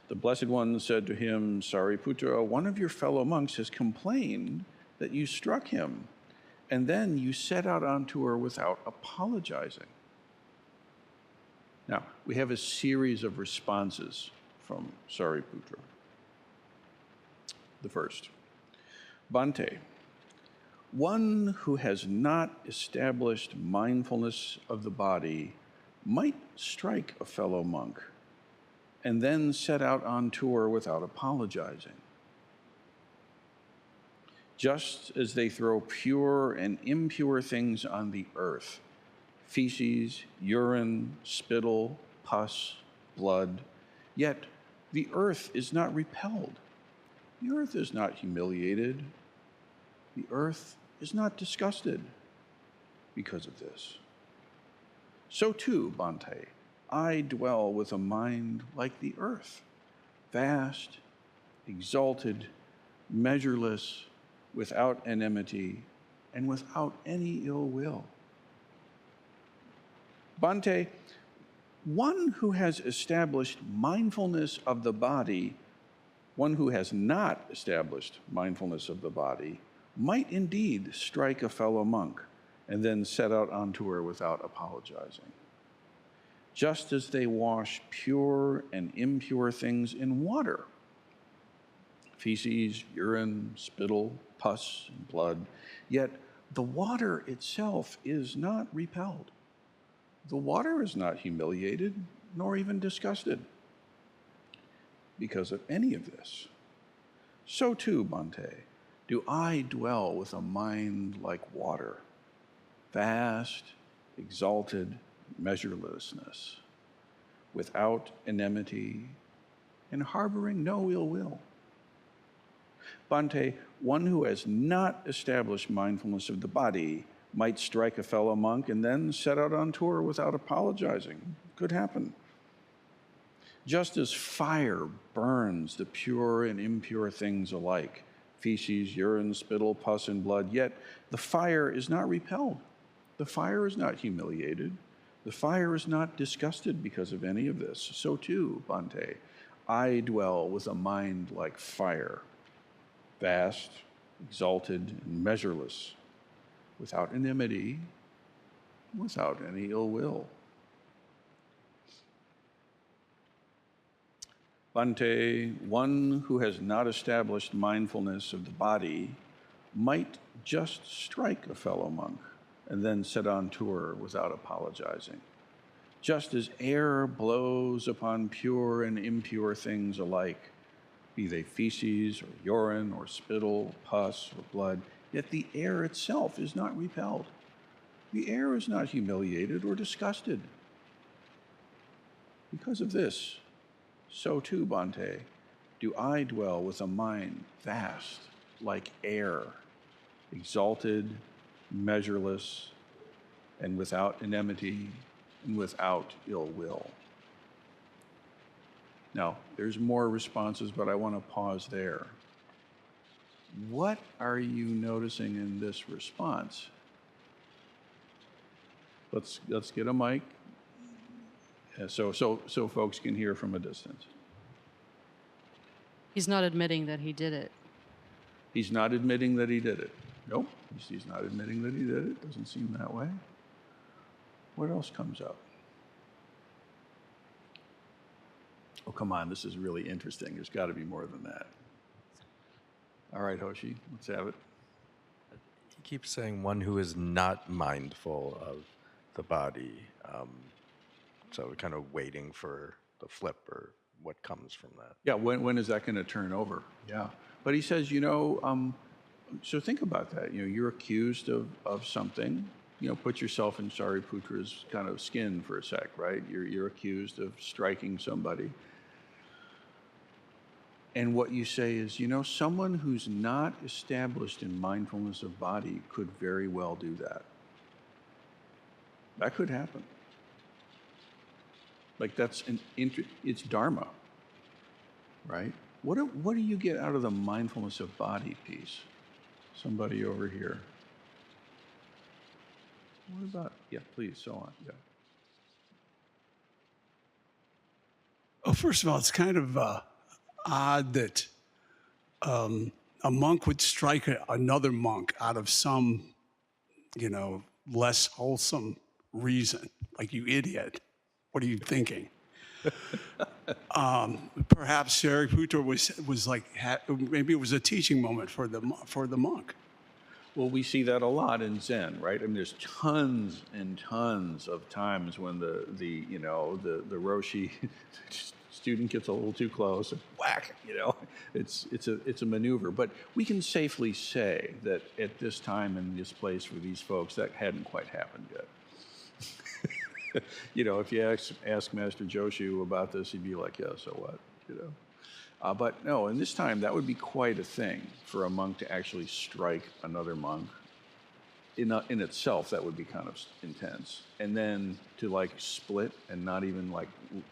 The Blessed One said to him, Sariputra, one of your fellow monks has complained that you struck him, and then you set out on tour without apologizing. Now, we have a series of responses from Sariputra. The first, Bhante, one who has not established mindfulness of the body might strike a fellow monk and then set out on tour without apologizing. Just as they throw pure and impure things on the earth, feces, urine, spittle, pus, blood, yet the earth is not repelled. The earth is not humiliated. The earth is not disgusted because of this. So too, Bhante, I dwell with a mind like the earth, vast, exalted, measureless, without enmity, and without any ill will. Bhante, one who has established mindfulness of the body, one who has not established mindfulness of the body, might indeed strike a fellow monk and then set out on tour without apologizing. Just as they wash pure and impure things in water, feces, urine, spittle, pus, and blood, yet the water itself is not repelled. The water is not humiliated, nor even disgusted because of any of this. So too, Bhante, do I dwell with a mind like water, vast, exalted measurelessness, without enmity, and harboring no ill will. Bhante, one who has not established mindfulness of the body might strike a fellow monk and then set out on tour without apologizing. Could happen. Just as fire burns the pure and impure things alike, feces, urine, spittle, pus, and blood, yet the fire is not repelled. The fire is not humiliated. The fire is not disgusted because of any of this. So too, Bhante, I dwell with a mind like fire, vast, exalted, and measureless, without enmity, without any ill will. Bhante, one who has not established mindfulness of the body might just strike a fellow monk and then set on tour without apologizing. Just as air blows upon pure and impure things alike, be they feces or urine or spittle, pus or blood, yet the air itself is not repelled. The air is not humiliated or disgusted. Because of this, so too, Bhante, do I dwell with a mind vast like air, exalted, measureless, and without enmity and without ill will. Now, there's more responses, but I want to pause there. What are you noticing in this response? Let's get a mic so folks can hear from a distance. He's not admitting that he did it. He's not admitting that he did it. Nope, he's not admitting that he did it. Doesn't seem that way. What else comes up? Oh, come on, this is really interesting. There's got to be more than that. All right, Hoshi, let's have it. He keeps saying one who is not mindful of the body. So kind of waiting for the flip or what comes from that. Yeah, when is that going to turn over? Yeah. But he says, so think about that. You're accused of something. Put yourself in Sariputra's kind of skin for a sec, right? You're accused of striking somebody. And what you say is, someone who's not established in mindfulness of body could very well do that. That could happen. Like it's dharma, right? What do you get out of the mindfulness of body piece? Somebody over here. What about, yeah, please, so on, yeah. Well, first of all, it's kind of odd that a monk would strike another monk out of some, less wholesome reason. Like, you idiot. What are you thinking? Perhaps Shariputra was like, maybe it was a teaching moment for the monk. Well, we see that a lot in Zen, right? I mean, there's tons and tons of times when the Roshi student gets a little too close and whack, it's a maneuver. But we can safely say that at this time and this place for these folks, that hadn't quite happened yet. If you ask Master Joshu about this, he'd be like, yeah, so what, But no, in this time, that would be quite a thing for a monk to actually strike another monk. In itself, that would be kind of intense. And then to split and not even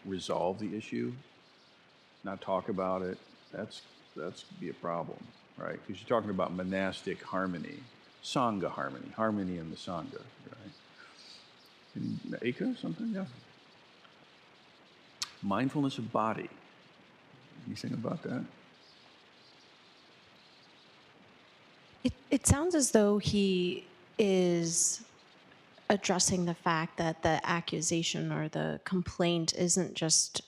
resolve the issue, not talk about it, that's be a problem, right? Because you're talking about monastic harmony, Sangha harmony in the Sangha, right? Eka, something, yeah. Mindfulness of body. Anything about that? It sounds as though he is addressing the fact that the accusation or the complaint isn't just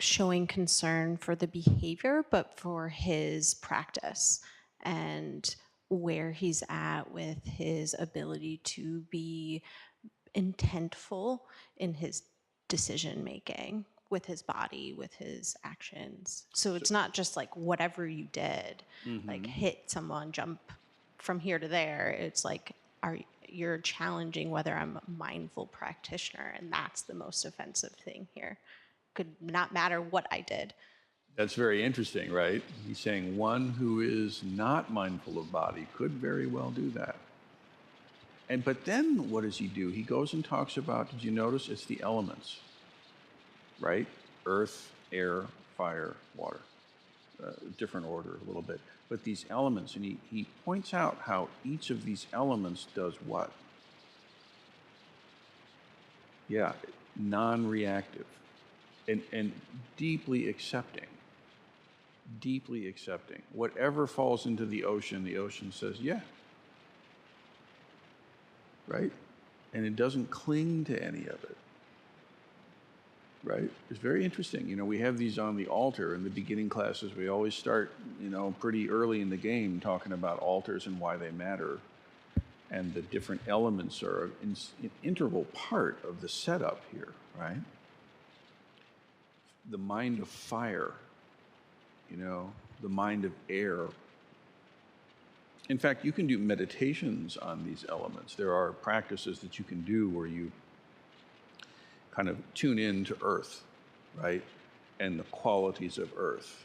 showing concern for the behavior, but for his practice and where he's at with his ability to be intentful in his decision making with his body, with his actions. So it's not just like whatever you did, like hit someone, jump from here to there. It's like, you're challenging whether I'm a mindful practitioner, and that's the most offensive thing here. Could not matter what I did. That's very interesting, right? He's saying one who is not mindful of body could very well do that. But then what does he do? He goes and talks about, did you notice, it's the elements, right? Earth, air, fire, water. Different order a little bit. But these elements, and he points out how each of these elements does what? Yeah, non-reactive and deeply accepting. Deeply accepting. Whatever falls into the ocean says, yeah. Right? And it doesn't cling to any of it. Right? It's very interesting. We have these on the altar in the beginning classes. We always start, pretty early in the game talking about altars and why they matter. And the different elements are an integral part of the setup here, right? The mind of fire, the mind of air. In fact, you can do meditations on these elements. There are practices that you can do where you kind of tune in to earth, right? And the qualities of earth.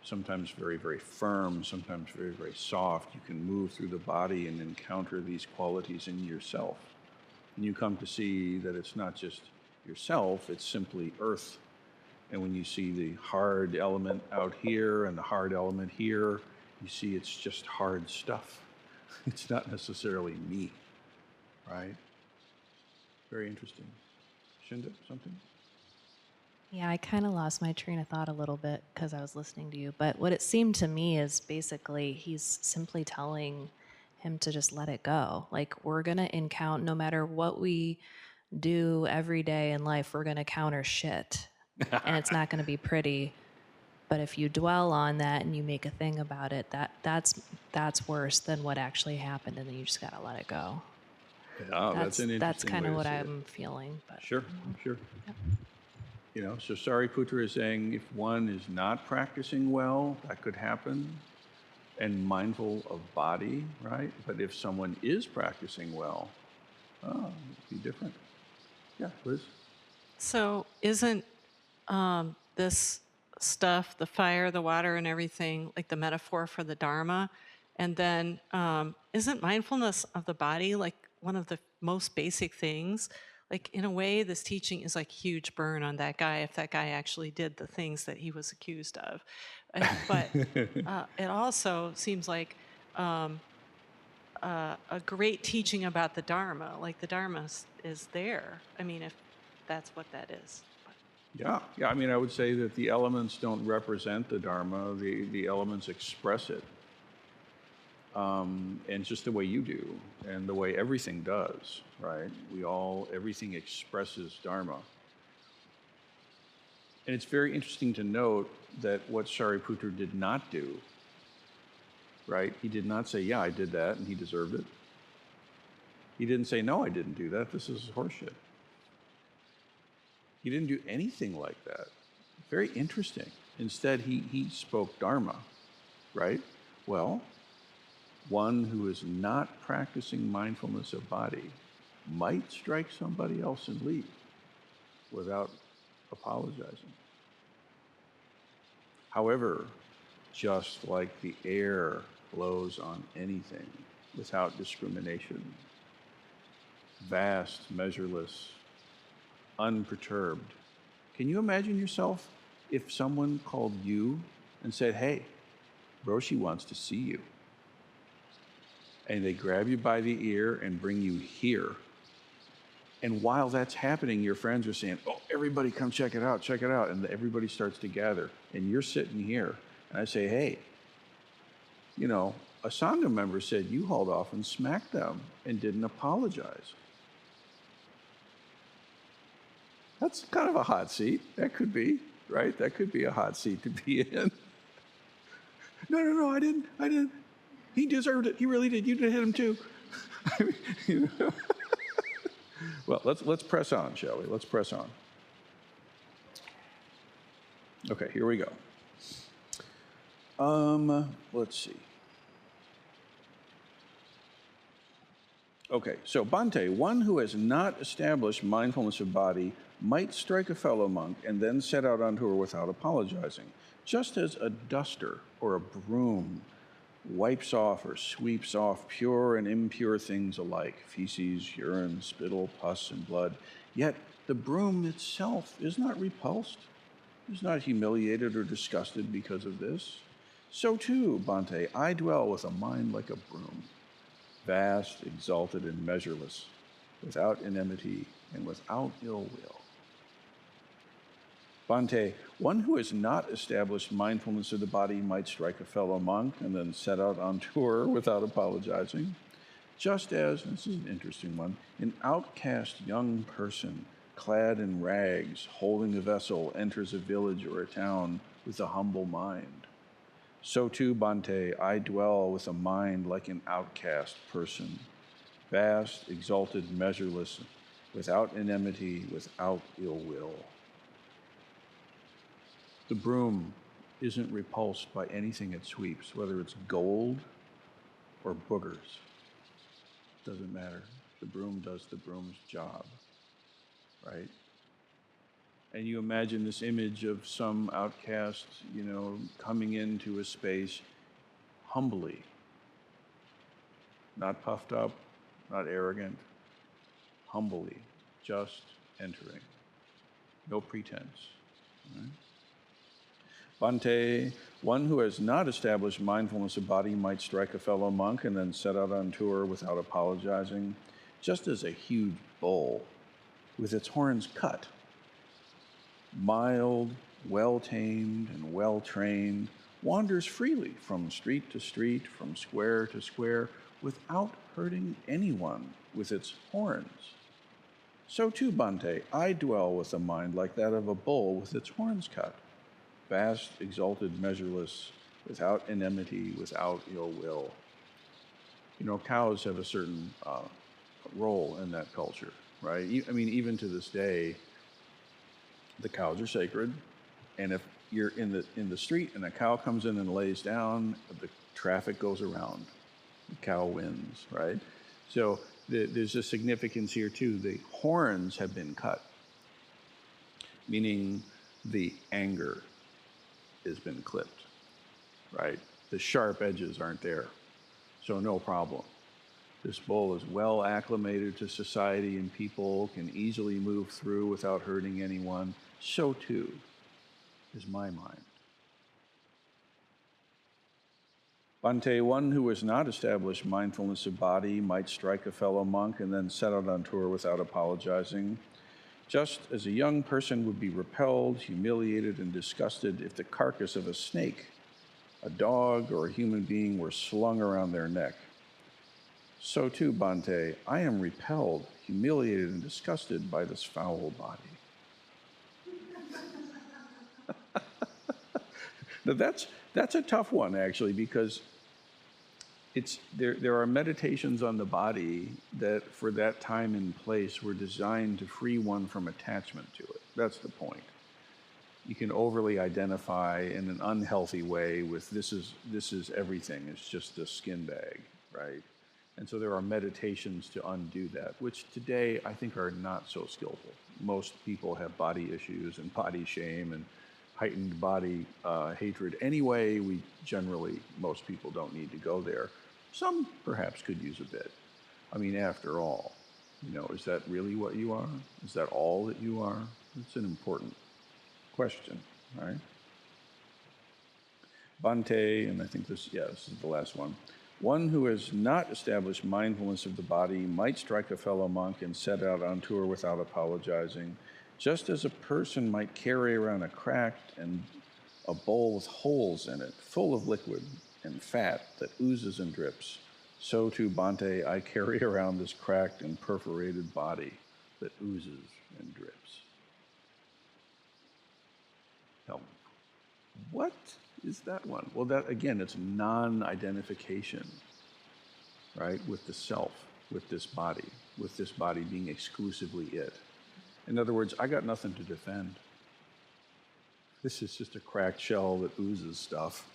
Sometimes very, very firm, sometimes very, very soft. You can move through the body and encounter these qualities in yourself. And you come to see that it's not just yourself, it's simply earth. And when you see the hard element out here and the hard element here, you see it's just hard stuff. It's not necessarily me, right? Very interesting. Shinda, something? Yeah, I kind of lost my train of thought a little bit because I was listening to you. But what it seemed to me is basically he's simply telling him to just let it go. Like, we're going to encounter, no matter what we do every day in life, we're going to counter shit. And it's not going to be pretty. But if you dwell on that and you make a thing about it, that's worse than what actually happened, and then you just got to let it go. Yeah, that's an interesting That's kind way of to what see it. I'm feeling. But Sure, sure. Yep. So Sariputra is saying if one is not practicing well, that could happen, and mindful of body, right? But if someone is practicing well, it'd be different. Yeah, Liz? So isn't this stuff, the fire, the water, and everything, like the metaphor for the Dharma? And then isn't mindfulness of the body like one of the most basic things? Like in a way, this teaching is like huge burn on that guy if that guy actually did the things that he was accused of. But it also seems like a great teaching about the Dharma. Like the Dharma is there. I mean, if that's what that is. Yeah. I mean, I would say that the elements don't represent the Dharma. The elements express it. And just the way you do, and the way everything does, right? Everything expresses Dharma. And it's very interesting to note that what Shariputra did not do, right? He did not say, yeah, I did that, and he deserved it. He didn't say, no, I didn't do that. This is horseshit. He didn't do anything like that. Very interesting. Instead, he spoke Dharma, right? Well, one who is not practicing mindfulness of body might strike somebody else and leave without apologizing. However, just like the air blows on anything without discrimination, vast, measureless, unperturbed. Can you imagine yourself if someone called you and said, hey, Roshi wants to see you? And they grab you by the ear and bring you here. And while that's happening, your friends are saying, oh, everybody come check it out. And everybody starts to gather. And you're sitting here. And I say, hey, a Sangha member said you hauled off and smacked them and didn't apologize. That's kind of a hot seat. That could be, right? That could be a hot seat to be in. No, I didn't. He deserved it. He really did. You did hit him too. Well, let's press on, shall we? Let's press on. Okay, here we go. Let's see. Okay, so Bhante, one who has not established mindfulness of body might strike a fellow monk and then set out on tour without apologizing, just as a duster or a broom wipes off or sweeps off pure and impure things alike, feces, urine, spittle, pus, and blood. Yet the broom itself is not repulsed, is not humiliated or disgusted because of this. So too, Bhante, I dwell with a mind like a broom, vast, exalted, and measureless, without enmity and without ill will. Bhante, one who has not established mindfulness of the body might strike a fellow monk and then set out on tour without apologizing, just as, and this is an interesting one, an outcast young person clad in rags, holding a vessel, enters a village or a town with a humble mind. So too, Bhante, I dwell with a mind like an outcast person, vast, exalted, measureless, without enmity, without ill will. The broom isn't repulsed by anything it sweeps, whether it's gold or boogers. Doesn't matter. The broom does the broom's job, right? And you imagine this image of some outcast, coming into a space humbly, not puffed up, not arrogant, humbly, just entering. No pretense. Right? Bhante, one who has not established mindfulness of body might strike a fellow monk and then set out on tour without apologizing, just as a huge bull with its horns cut, mild, well-tamed, and well-trained, wanders freely from street to street, from square to square, without hurting anyone with its horns. So too, Bhante, I dwell with a mind like that of a bull with its horns cut, vast, exalted, measureless, without enmity, without ill will. Cows have a certain role in that culture, right? I mean, even to this day, The cows are sacred, and if you're in the street and a cow comes in and lays down, the traffic goes around. The cow wins, right? So there's a significance here too. The horns have been cut, meaning the anger has been clipped, right? The sharp edges aren't there, so no problem. This bull is well acclimated to society and people, can easily move through without hurting anyone. So too is my mind. Bhante, one who has not established mindfulness of body might strike a fellow monk and then set out on tour without apologizing. Just as a young person would be repelled, humiliated, and disgusted if the carcass of a snake, a dog, or a human being were slung around their neck, so too, Bhante, I am repelled, humiliated, and disgusted by this foul body. Now that's a tough one, actually, because there are meditations on the body that for that time and place were designed to free one from attachment to it. That's the point. You can overly identify in an unhealthy way with this is everything. It's just a skin bag, right? And so there are meditations to undo that, which today I think are not so skillful. Most people have body issues and body shame and heightened body hatred. Anyway, most people don't need to go there. Some perhaps could use a bit. I mean, after all, is that really what you are? Is that all that you are? It's an important question, right? Bhante, and I think this is the last one. One who has not established mindfulness of the body might strike a fellow monk and set out on tour without apologizing, just as a person might carry around a cracked and a bowl with holes in it, full of liquid and fat that oozes and drips. So too, Bhante, I carry around this cracked and perforated body that oozes and drips. Now, what is that one? Well, that again, it's non-identification, right, with the self, with this body being exclusively it. In other words, I got nothing to defend. This is just a cracked shell that oozes stuff.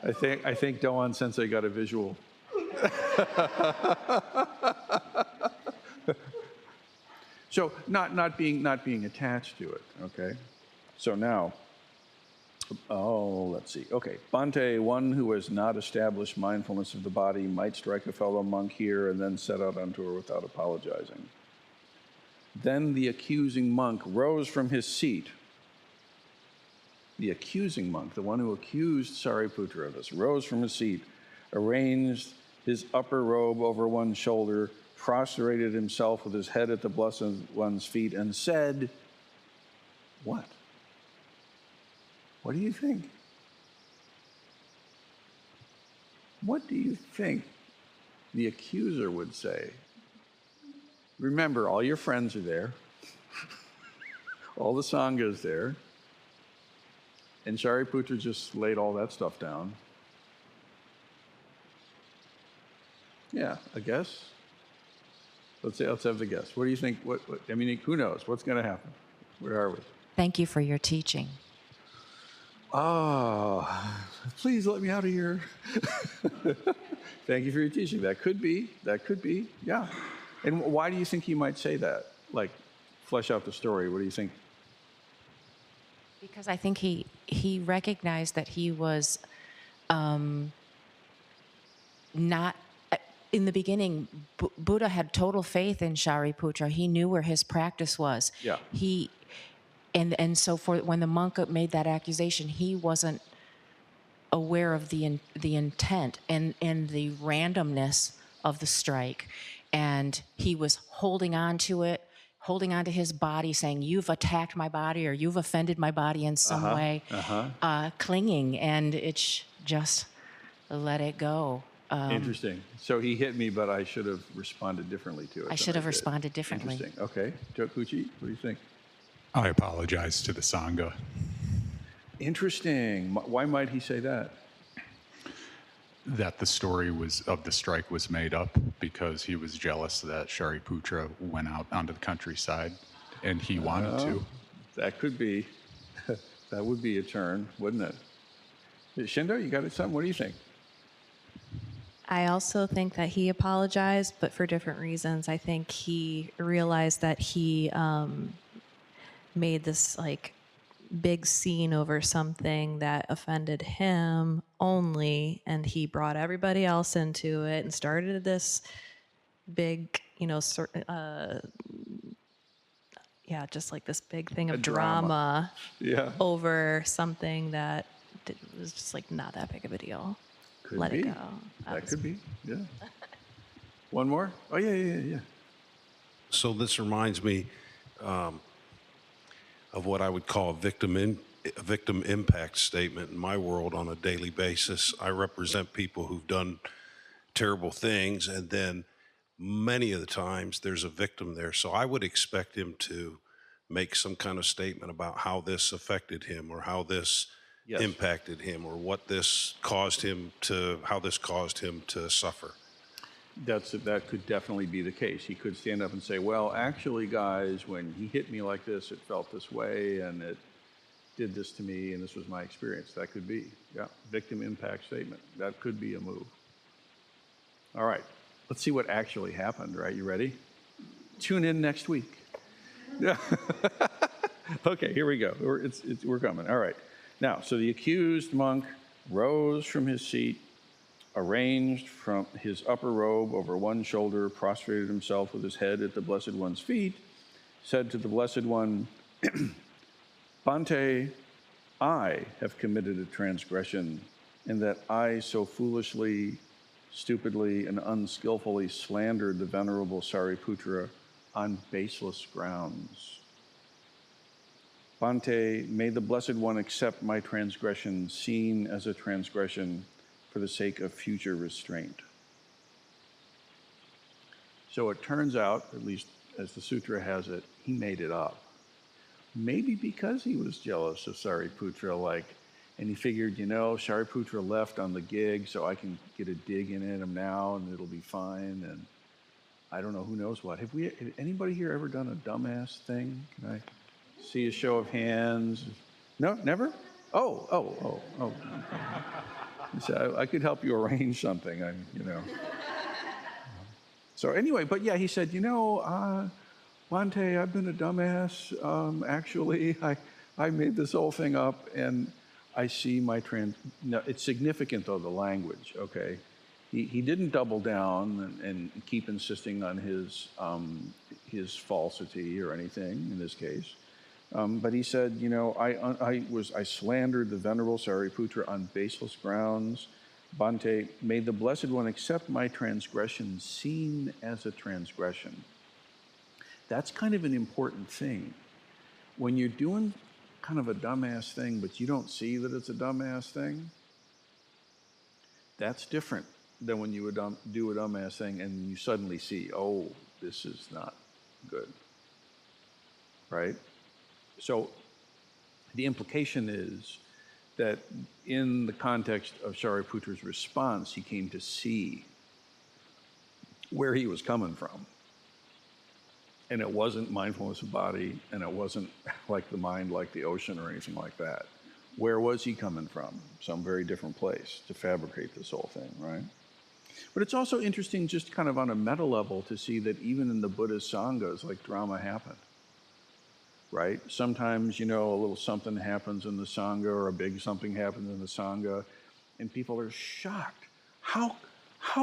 I think Doan Sensei got a visual. So not being attached to it, okay? So now, let's see. Okay, Bhante, one who has not established mindfulness of the body might strike a fellow monk here and then set out on tour without apologizing. Then the accusing monk rose from his seat. The accusing monk, the one who accused Sariputra of this, rose from his seat, arranged his upper robe over one shoulder, prostrated himself with his head at the Blessed One's feet, and said, what? What do you think? What do you think the accuser would say? Remember, all your friends are there. All the Sangha is there. And Shariputra just laid all that stuff down. Yeah, a guess? Let's have the guess. What do you think? I mean, who knows? What's going to happen? Where are we? Thank you for your teaching. Oh, please let me out of here. Thank you for your teaching. That could be, yeah. And why do you think he might say that? Like, flesh out the story. What do you think? Because I think he recognized that he was not, in the beginning, Buddha had total faith in Shariputra. He knew where his practice was. Yeah. And so when the monk made that accusation, he wasn't aware of the intent and the randomness of the strike. And he was holding on to it, holding on to his body, saying, you've attacked my body or you've offended my body in some way, clinging, and it's just let it go. Interesting. So he hit me, but I should have responded differently to it. I should have responded differently. Interesting. Okay. Tokuchi, what do you think? I apologize to the Sangha. Interesting. Why might he say that? that the story of the strike was made up because he was jealous that Shariputra went out onto the countryside and he wanted to. That could be. That would be a turn, wouldn't it? Shindo, you got something? What do you think? I also think that he apologized, but for different reasons. I think he realized that he made this like big scene over something that offended him only, and he brought everybody else into it and started this big, just like this big thing of drama Yeah. over something that was just like not that big of a deal. Could Let be. it go. That could be, yeah. One more? Oh, yeah. So this reminds me of what I would call a victim impact statement in my world on a daily basis. I represent people who've done terrible things, and then many of the times there's a victim there. So I would expect him to make some kind of statement about how this affected him, or how this impacted him, or what this caused him to, how this caused him to suffer. That could definitely be the case. He could stand up and say, well, actually, guys, when he hit me like this, it felt this way, and it did this to me, and this was my experience. That could be, victim impact statement. That could be a move. All right, let's see what actually happened, right? You ready? Tune in next week. Yeah. Okay, here we go. We're coming. All right. Now, so the accused monk rose from his seat, arranged from his upper robe over one shoulder, prostrated himself with his head at the Blessed One's feet, said to the Blessed One, Bhante, I have committed a transgression in that I so foolishly, stupidly, and unskillfully slandered the Venerable Sariputra on baseless grounds. Bhante, may the Blessed One accept my transgression, seen as a transgression, for the sake of future restraint. So it turns out, at least as the sutra has it, he made it up. Maybe because he was jealous of Sariputra, and he figured, Sariputra left on the gig, so I can get a dig in at him now, and it'll be fine, and I don't know, who knows what. Have anybody here ever done a dumbass thing? Can I see a show of hands? No, never? Oh. So I could help you arrange something, So anyway, but yeah, he said, Bhante, I've been a dumbass. Actually, I made this whole thing up, and I see my No, it's significant, though, the language, okay? He didn't double down and keep insisting on his falsity or anything in this case. But he said, I slandered the Venerable Sariputra on baseless grounds. Bhante, may the Blessed One accept my transgression, seen as a transgression. That's kind of an important thing. When you're doing kind of a dumbass thing, but you don't see that it's a dumbass thing, that's different than when you do a dumbass thing and you suddenly see, oh, this is not good, right? So the implication is that in the context of Shariputra's response, he came to see where he was coming from. And it wasn't mindfulness of body, and it wasn't like the mind, like the ocean or anything like that. Where was he coming from? Some very different place to fabricate this whole thing, right? But it's also interesting just kind of on a meta level to see that even in the Buddhist Sanghas, drama happened. Right? Sometimes, a little something happens in the Sangha, or a big something happens in the Sangha, and people are shocked. How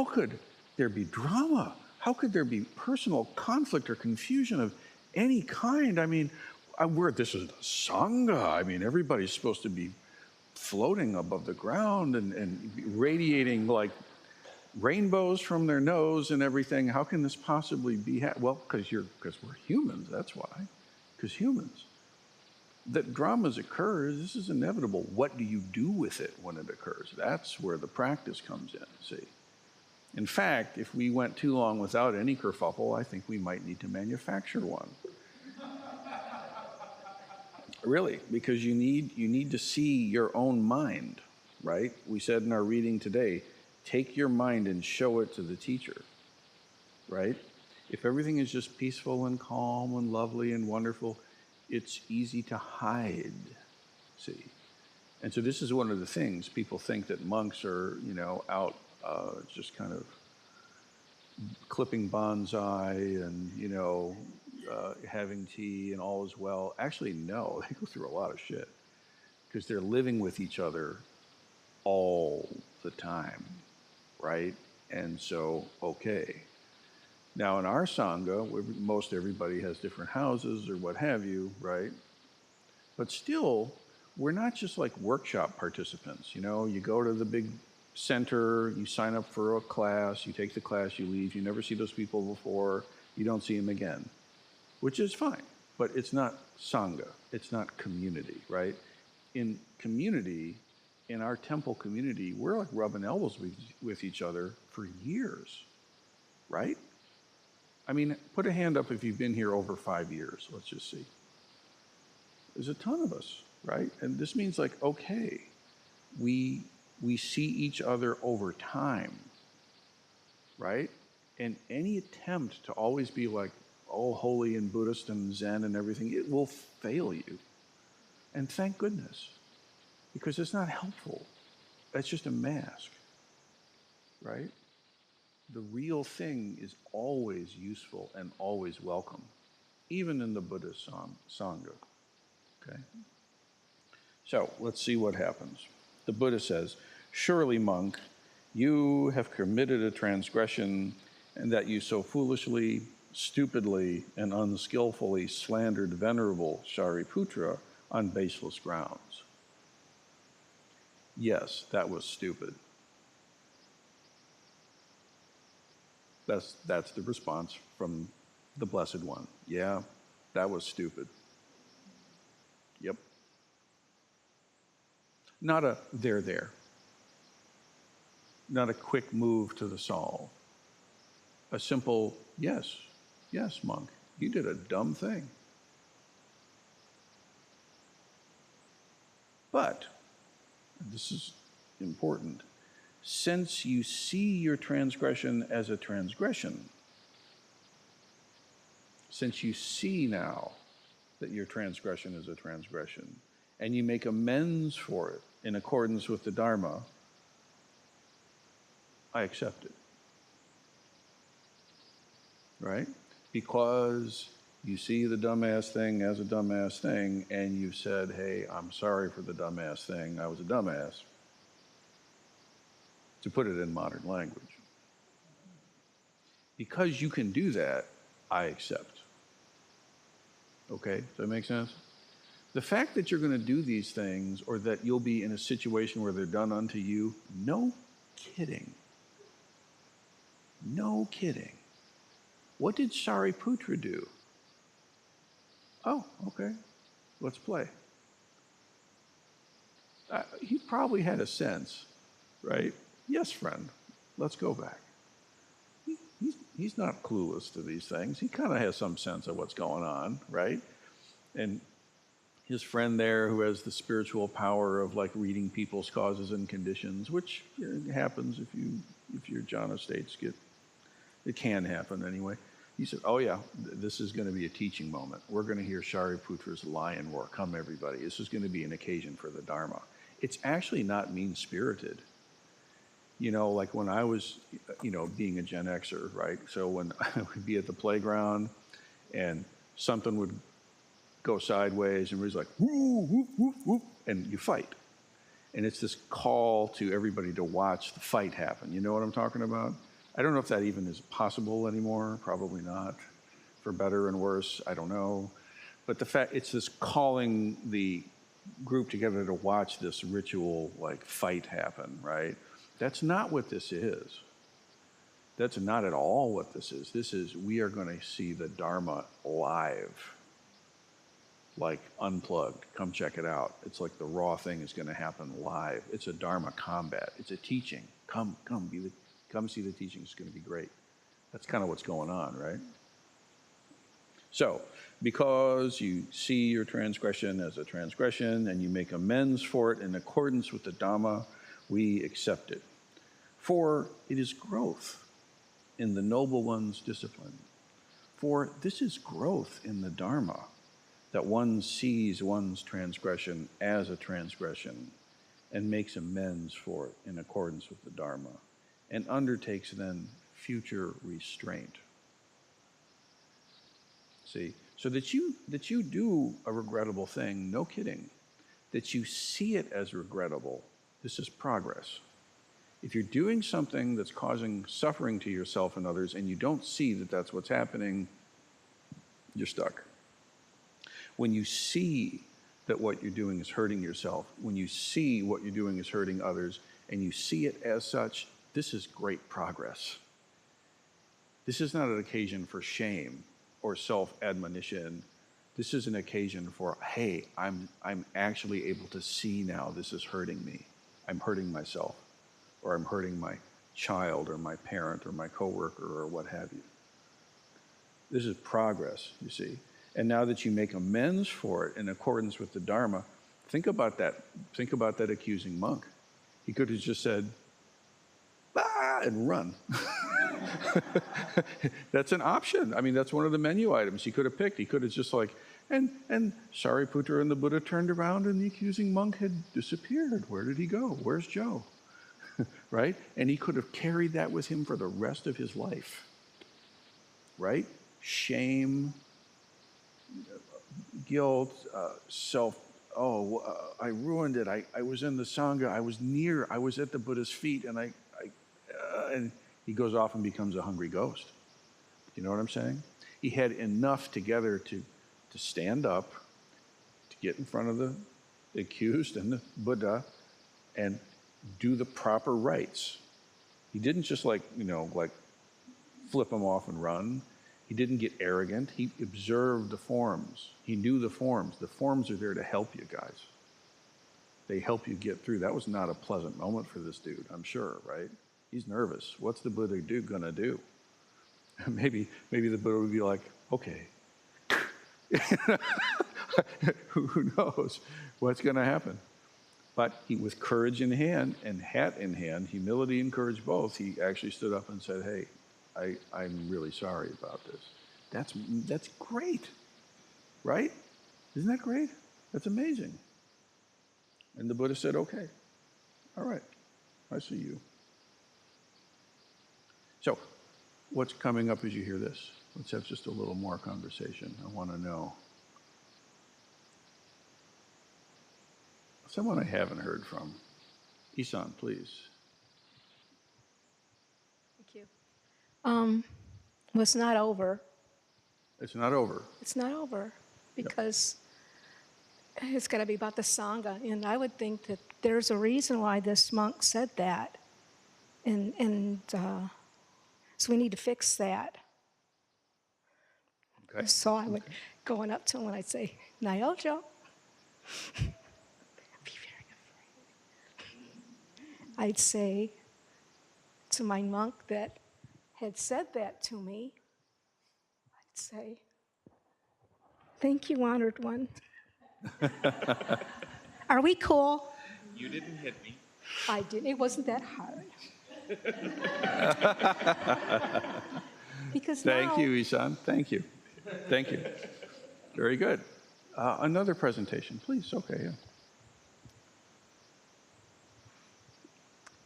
could there be drama? How could there be personal conflict or confusion of any kind? I mean, this is the Sangha. I mean, everybody's supposed to be floating above the ground and radiating like rainbows from their nose and everything. How can this possibly be? Well, because we're humans, that's why. Because humans. That dramas occur, this is inevitable. What do you do with it when it occurs? That's where the practice comes in, see. In fact, if we went too long without any kerfuffle, I think we might need to manufacture one. Really, because you need to see your own mind, right? We said in our reading today, take your mind and show it to the teacher, right? If everything is just peaceful and calm and lovely and wonderful, it's easy to hide, see? And so this is one of the things people think, that monks are, out just kind of clipping bonsai and, having tea and all is well. Actually, no, they go through a lot of shit because they're living with each other all the time, right? And so, okay. Now in our Sangha, most everybody has different houses or what have you, right? But still, we're not just like workshop participants. You go to the big center, you sign up for a class, you take the class, you leave, you never see those people before, you don't see them again, which is fine, but it's not Sangha, it's not community, right? In community, in our temple community, we're like rubbing elbows with each other for years, right? I mean, put a hand up if you've been here over 5 years, let's just see. There's a ton of us, right? And this means like, okay, we see each other over time, right? And any attempt to always be like, oh, holy and Buddhist and Zen and everything, it will fail you. And thank goodness, because it's not helpful. That's just a mask, right? The real thing is always useful and always welcome, even in the Buddhist Sangha, okay? So let's see what happens. The Buddha says, surely, monk, you have committed a transgression, and that you so foolishly, stupidly, and unskillfully slandered Venerable Shariputra on baseless grounds. Yes, that was stupid. That's the response from the Blessed One. Yeah, that was stupid. Yep. Not a there. Not a quick move to the solve. A simple, yes, monk, you did a dumb thing. But, this is important, since you see your transgression as a transgression, since you see now that your transgression is a transgression, and you make amends for it in accordance with the Dharma, I accept it. Right? Because you see the dumbass thing as a dumbass thing, and you've said, hey, I'm sorry for the dumbass thing, I was a dumbass. To put it in modern language. Because you can do that, I accept. Okay, does that make sense? The fact that you're going to do these things, or that you'll be in a situation where they're done unto you, no kidding. No kidding. What did Shariputra do? Oh, okay, let's play. He probably had a sense, right? Yes, friend, let's go back. He's not clueless to these things. He kind of has some sense of what's going on, right? And his friend there, who has the spiritual power of like reading people's causes and conditions, which happens if your jhana states it can happen anyway. He said, oh yeah, this is going to be a teaching moment. We're going to hear Shariputra's lion roar. Come everybody. This is going to be an occasion for the Dharma. It's actually not mean-spirited. Like when I was, being a Gen Xer, right? So when I would be at the playground and something would go sideways and everybody's like, woo, woo, woo, woo, and you fight. And it's this call to everybody to watch the fight happen. You know what I'm talking about? I don't know if that even is possible anymore. Probably not. For better and worse, I don't know. But the fact, it's this calling the group together to watch this ritual like fight happen, right? That's not what this is. That's not at all what this is. This is, we are going to see the Dharma live, like unplugged. Come check it out. It's like the raw thing is going to happen live. It's a Dharma combat. It's a teaching. Come see the teaching. It's going to be great. That's kind of what's going on, right? So, because you see your transgression as a transgression and you make amends for it in accordance with the Dhamma, we accept it. For it is growth in the noble one's discipline. For this is growth in the Dharma, that one sees one's transgression as a transgression and makes amends for it in accordance with the Dharma, and undertakes then future restraint. See, so that you do a regrettable thing, no kidding, that you see it as regrettable, this is progress. If you're doing something that's causing suffering to yourself and others and you don't see that that's what's happening, you're stuck. When you see that what you're doing is hurting yourself, when you see what you're doing is hurting others, and you see it as such, this is great progress. This is not an occasion for shame or self-admonition. This is an occasion for, hey, I'm actually able to see now this is hurting me. I'm hurting myself, or I'm hurting my child or my parent or my coworker or what have you. This is progress, you see. And now that you make amends for it in accordance with the Dharma, think about that. Think about that accusing monk. He could have just said, "Ah," and run. That's an option. I mean, that's one of the menu items he could have picked. He could have just like, and Shariputra and the Buddha turned around and the accusing monk had disappeared. Where did he go? Where's Joe? Right? And he could have carried that with him for the rest of his life. Right? Shame, guilt, I ruined it. I was in the Sangha. I was at the Buddha's feet, and and he goes off and becomes a hungry ghost. You know what I'm saying? He had enough together to stand up, to get in front of the accused and the Buddha, and do the proper rites. He didn't just like flip him off and run. He didn't get arrogant. He observed the forms. He knew the forms. The forms are there to help you guys. They help you get through. That was not a pleasant moment for this dude, I'm sure, right? He's nervous. What's the Buddha gonna do? Maybe the Buddha would be like, okay. Who knows what's gonna happen? But he, with courage in hand and hat in hand, humility and courage both, he actually stood up and said, hey, I'm really sorry about this. That's great, right? Isn't that great? That's amazing. And the Buddha said, okay, all right, I see you. So what's coming up as you hear this? Let's have just a little more conversation. I want to know. Someone I haven't heard from. Isan, please. Thank you. Well, it's not over. It's not over. It's not over because it's got to be about the Sangha. And I would think that there's a reason why this monk said that. And so we need to fix that. Okay. So I would, going up to him and I'd say, Nyojo. I'd say to my monk that had said that to me, I'd say, thank you, honored one. Are we cool? You didn't hit me. I didn't. It wasn't that hard. Because Thank you, Isan. Thank you. Thank you. Very good. Another presentation, please. Okay. Yeah.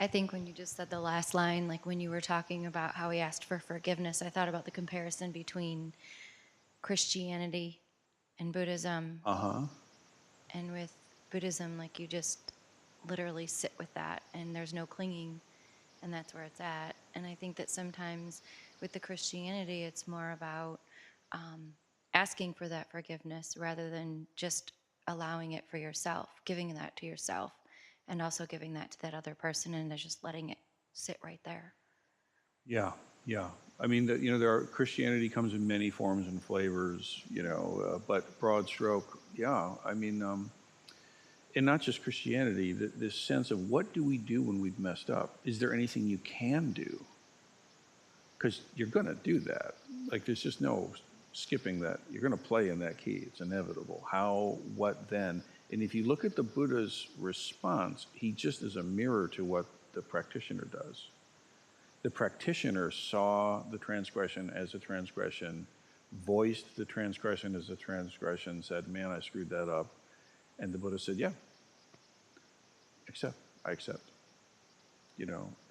I think when you just said the last line, like when you were talking about how he asked for forgiveness, I thought about the comparison between Christianity and Buddhism. Uh-huh. And with Buddhism, like you just literally sit with that and there's no clinging, and that's where it's at. And I think that sometimes with the Christianity, it's more about asking for that forgiveness rather than just allowing it for yourself, giving that to yourself. And also giving that to that other person and just letting it sit right there. Yeah. I mean, Christianity comes in many forms and flavors, but broad stroke, yeah. I mean, and not just Christianity, this sense of what do we do when we've messed up? Is there anything you can do? Because you're going to do that. Like, there's just no skipping that. You're going to play in that key. It's inevitable. How, what then? And if you look at the Buddha's response, he just is a mirror to what the practitioner does. The practitioner saw the transgression as a transgression, voiced the transgression as a transgression, said, man, I screwed that up. And the Buddha said, yeah, I accept.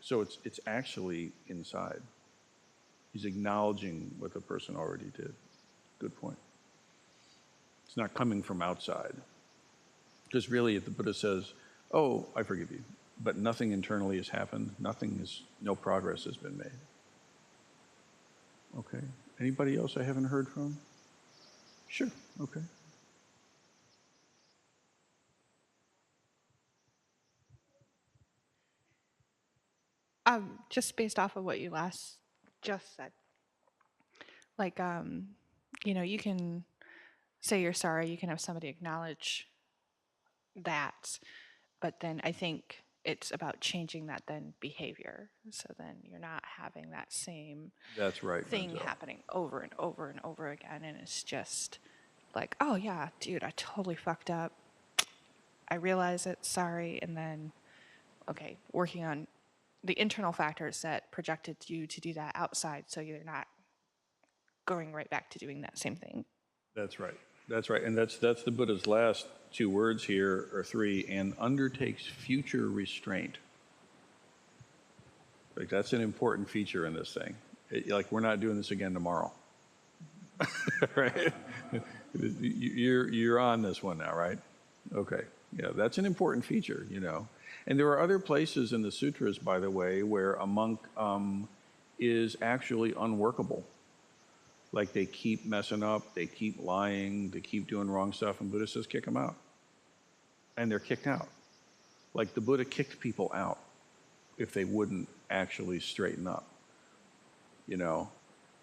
So it's actually inside. He's acknowledging what the person already did. Good point. It's not coming from outside. Because really, if the Buddha says, oh, I forgive you, but nothing internally has happened, no progress has been made. Okay. Anybody else I haven't heard from? Sure. Okay. Just based off of what you just said, like, you can say you're sorry, you can have somebody acknowledge that, but then I think it's about changing that then behavior. So then you're not having that same That's right, thing Menzel. happening over and over and over again. And it's just like, oh yeah, dude, I totally fucked up. I realize it, sorry. And then, okay, working on the internal factors that projected you to do that outside so you're not going right back to doing that same thing. That's right. That's right. And that's the Buddha's last two words here, or three, and undertakes future restraint. Like, that's an important feature in this thing. Like, we're not doing this again tomorrow. Right? You're on this one now, right? Okay. Yeah, that's an important feature, And there are other places in the sutras, by the way, where a monk is actually unworkable. Like, they keep messing up, they keep lying, they keep doing wrong stuff, and Buddha says, kick them out. And they're kicked out. Like, the Buddha kicked people out if they wouldn't actually straighten up.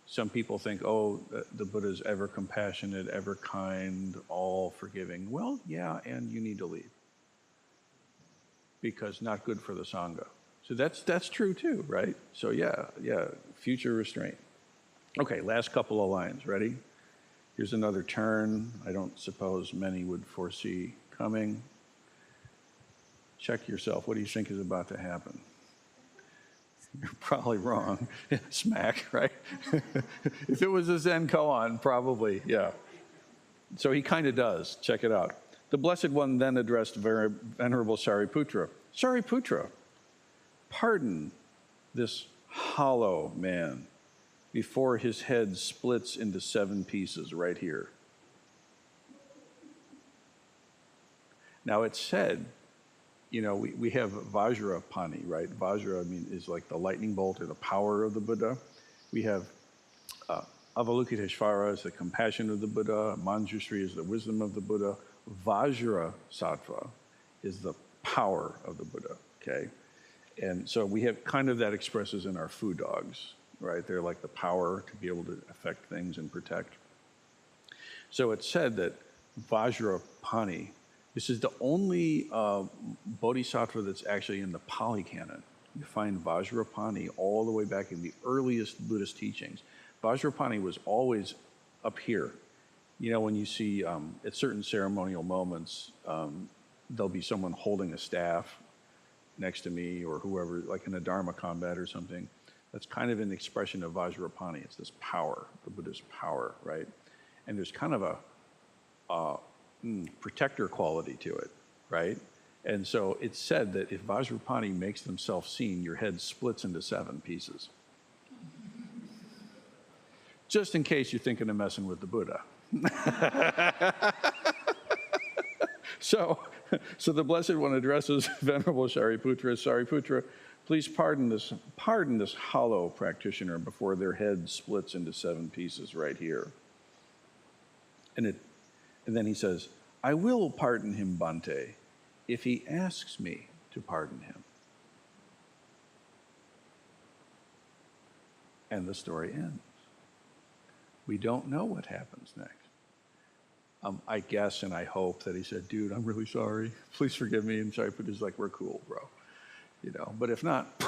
Some people think, oh, the Buddha's ever compassionate, ever kind, all forgiving. Well, yeah, and you need to leave. Because not good for the Sangha. So that's true too, right? So yeah, future restraint. Okay, last couple of lines, ready? Here's another turn I don't suppose many would foresee coming. Check yourself, what do you think is about to happen? You're probably wrong. Smack, right? If it was a Zen koan, probably, yeah. So he kind of does. Check it out. The Blessed One then addressed Venerable Sariputra. Sariputra, pardon this hollow man before his head splits into 7 pieces right here. Now it's said, we have Vajrapani, right? Vajra, is like the lightning bolt or the power of the Buddha. We have Avalokiteshvara is the compassion of the Buddha. Manjushri is the wisdom of the Buddha. Vajra Sattva is the power of the Buddha, okay? And so we have kind of that expresses in our food dogs, right? They're like the power to be able to affect things and protect. So it's said that Vajrapani, this is the only bodhisattva that's actually in the Pali Canon. You find Vajrapani all the way back in the earliest Buddhist teachings. Vajrapani was always up here. When you see at certain ceremonial moments, there'll be someone holding a staff next to me or whoever, like in a Dharma combat or something. That's kind of an expression of Vajrapani. It's this power, the Buddha's power, right? And there's kind of a protector quality to it, right? And so it's said that if Vajrapani makes themselves seen, your head splits into 7 pieces. Just in case you're thinking of messing with the Buddha. So the Blessed One addresses Venerable Sariputra. Sariputra, please pardon this hollow practitioner before their head splits into 7 pieces right here. And then he says, I will pardon him, Bhante, if he asks me to pardon him. And the story ends. We don't know what happens next. I guess and I hope that he said, dude, I'm really sorry. Please forgive me. And Sariputa's like, we're cool, bro. But if not,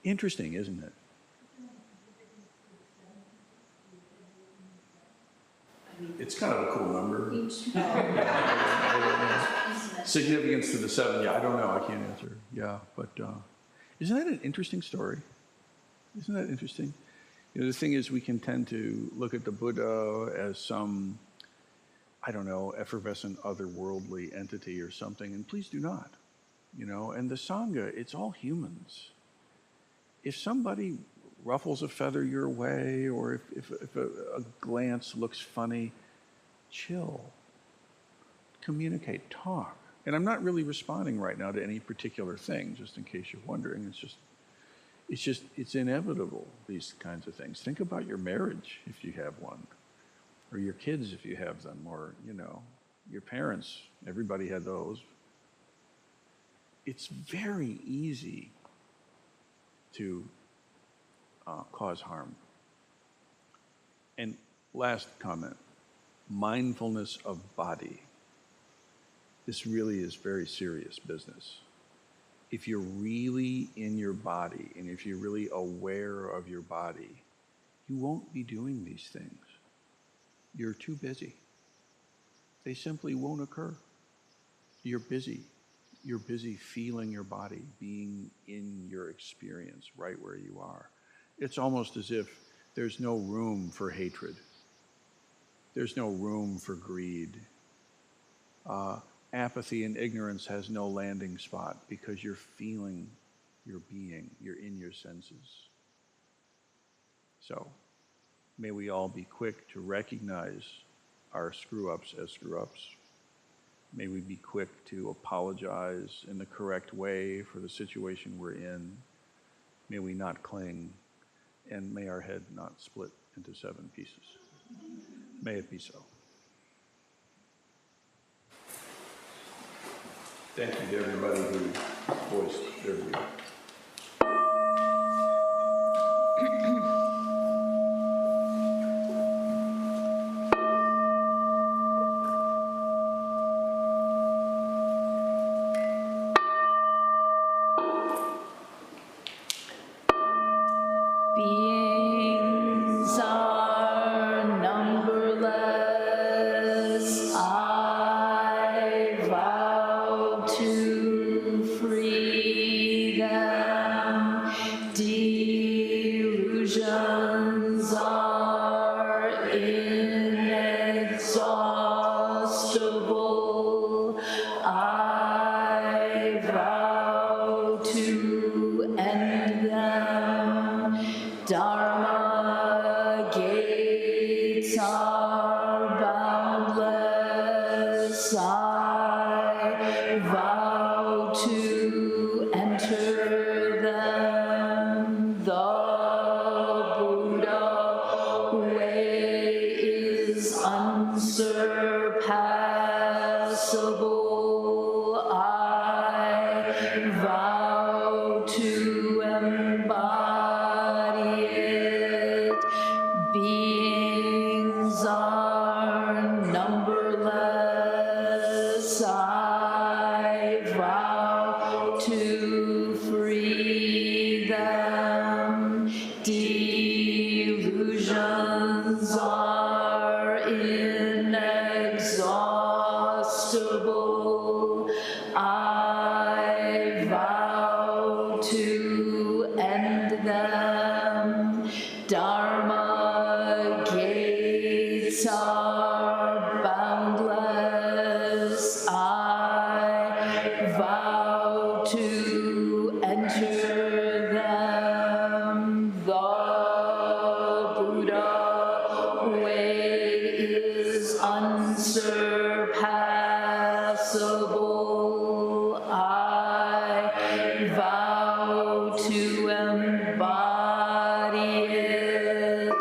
interesting, isn't it? It's kind of a cool number. Significance to the 7, yeah, I don't know, I can't answer. Yeah, but isn't that an interesting story? Isn't that interesting? You know, the thing is, we can tend to look at the Buddha as some, I don't know, effervescent otherworldly entity or something, and please do not. You know, and the Sangha, it's all humans. If somebody ruffles a feather your way, or if a glance looks funny, chill, communicate, talk. And I'm not really responding right now to any particular thing, just in case you're wondering. It's inevitable, these kinds of things. Think about your marriage, if you have one, or your kids, if you have them, or, you know, your parents. Everybody had those. It's very easy to cause harm. And last comment, mindfulness of body. This really is very serious business. If you're really in your body, and if you're really aware of your body, you won't be doing these things. You're too busy. They simply won't occur. You're busy. You're busy feeling your body, being in your experience right where you are. It's almost as if there's no room for hatred. There's no room for greed. Apathy and ignorance has no landing spot because you're feeling your being. You're in your senses. So may we all be quick to recognize our screw-ups as screw-ups. May we be quick to apologize in the correct way for the situation we're in. May we not cling, and may our head not split into 7 pieces. May it be so. Thank you to everybody who voiced their view. Beings are numberless. I vow to free them. Delusions are inexhaustible. I vow to end them. Dharma gates are boundless. I vow to enter them. The Buddha way is unsurpassable. I vow to embody it. Beings are numberless. I vow to free them. Delusions are inexhaustible. I vow to end them. Dharma gates are boundless. I vow to enter them. The Buddha way is unsurpassable. I vow to embody it.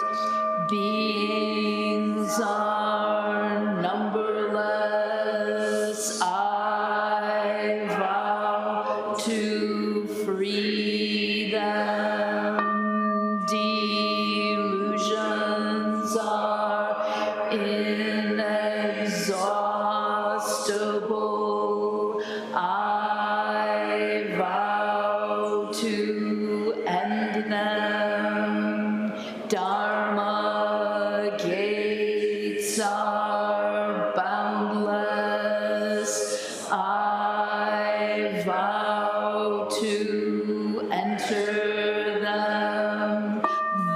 Beings are numberless. I vow to free them. Delusions are inexhaustible. I vow to end them. Dharma gates are boundless. I vow to enter them.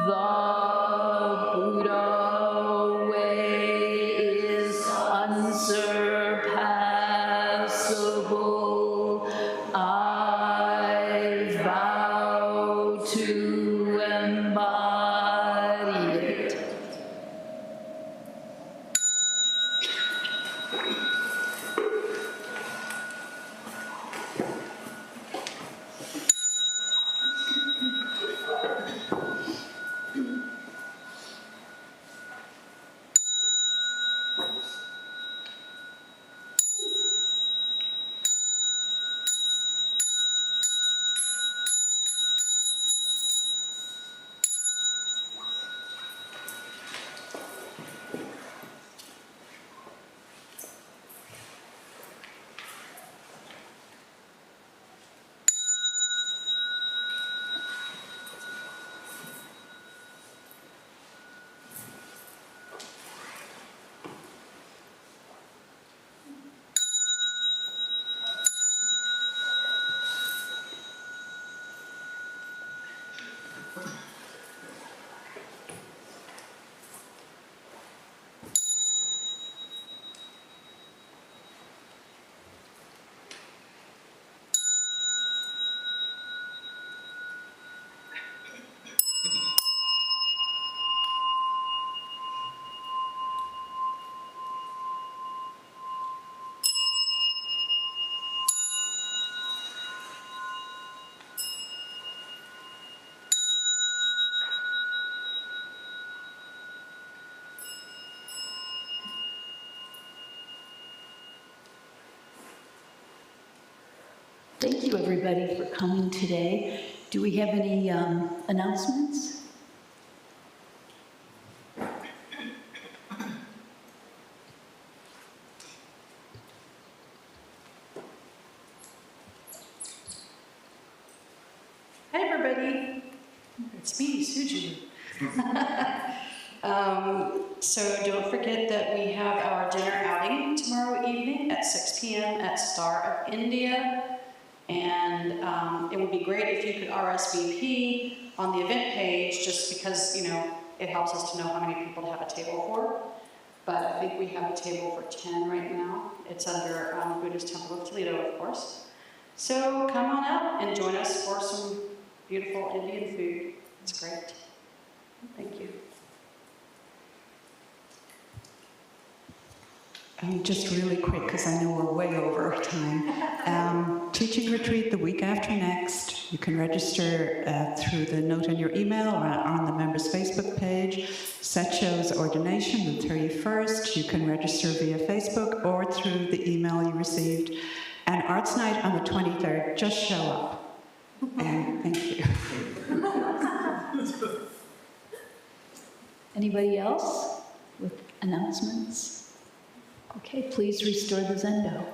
The Buddha way is unsurpassable. I vow to embody it. Thank you, everybody, for coming today. Do we have any announcements? Hi, everybody. It's me, Suju. So don't forget that we have our dinner outing tomorrow evening at 6 p.m. at Star of India. And it would be great if you could RSVP on the event page, just because, you know, it helps us to know how many people to have a table for. But I think we have a table for 10 right now. It's under Buddhist Temple of Toledo, of course. So come on out and join us for some beautiful Indian food. It's great. Thank you. Just really quick, because I know we're way over time. Teaching retreat the week after next. You can register through the note in your email or on the members' Facebook page. Setcho's ordination the 31st. You can register via Facebook or through the email you received. And Arts Night on the 23rd. Just show up. And thank you. Anybody else with announcements? Okay, please restore the Zendo.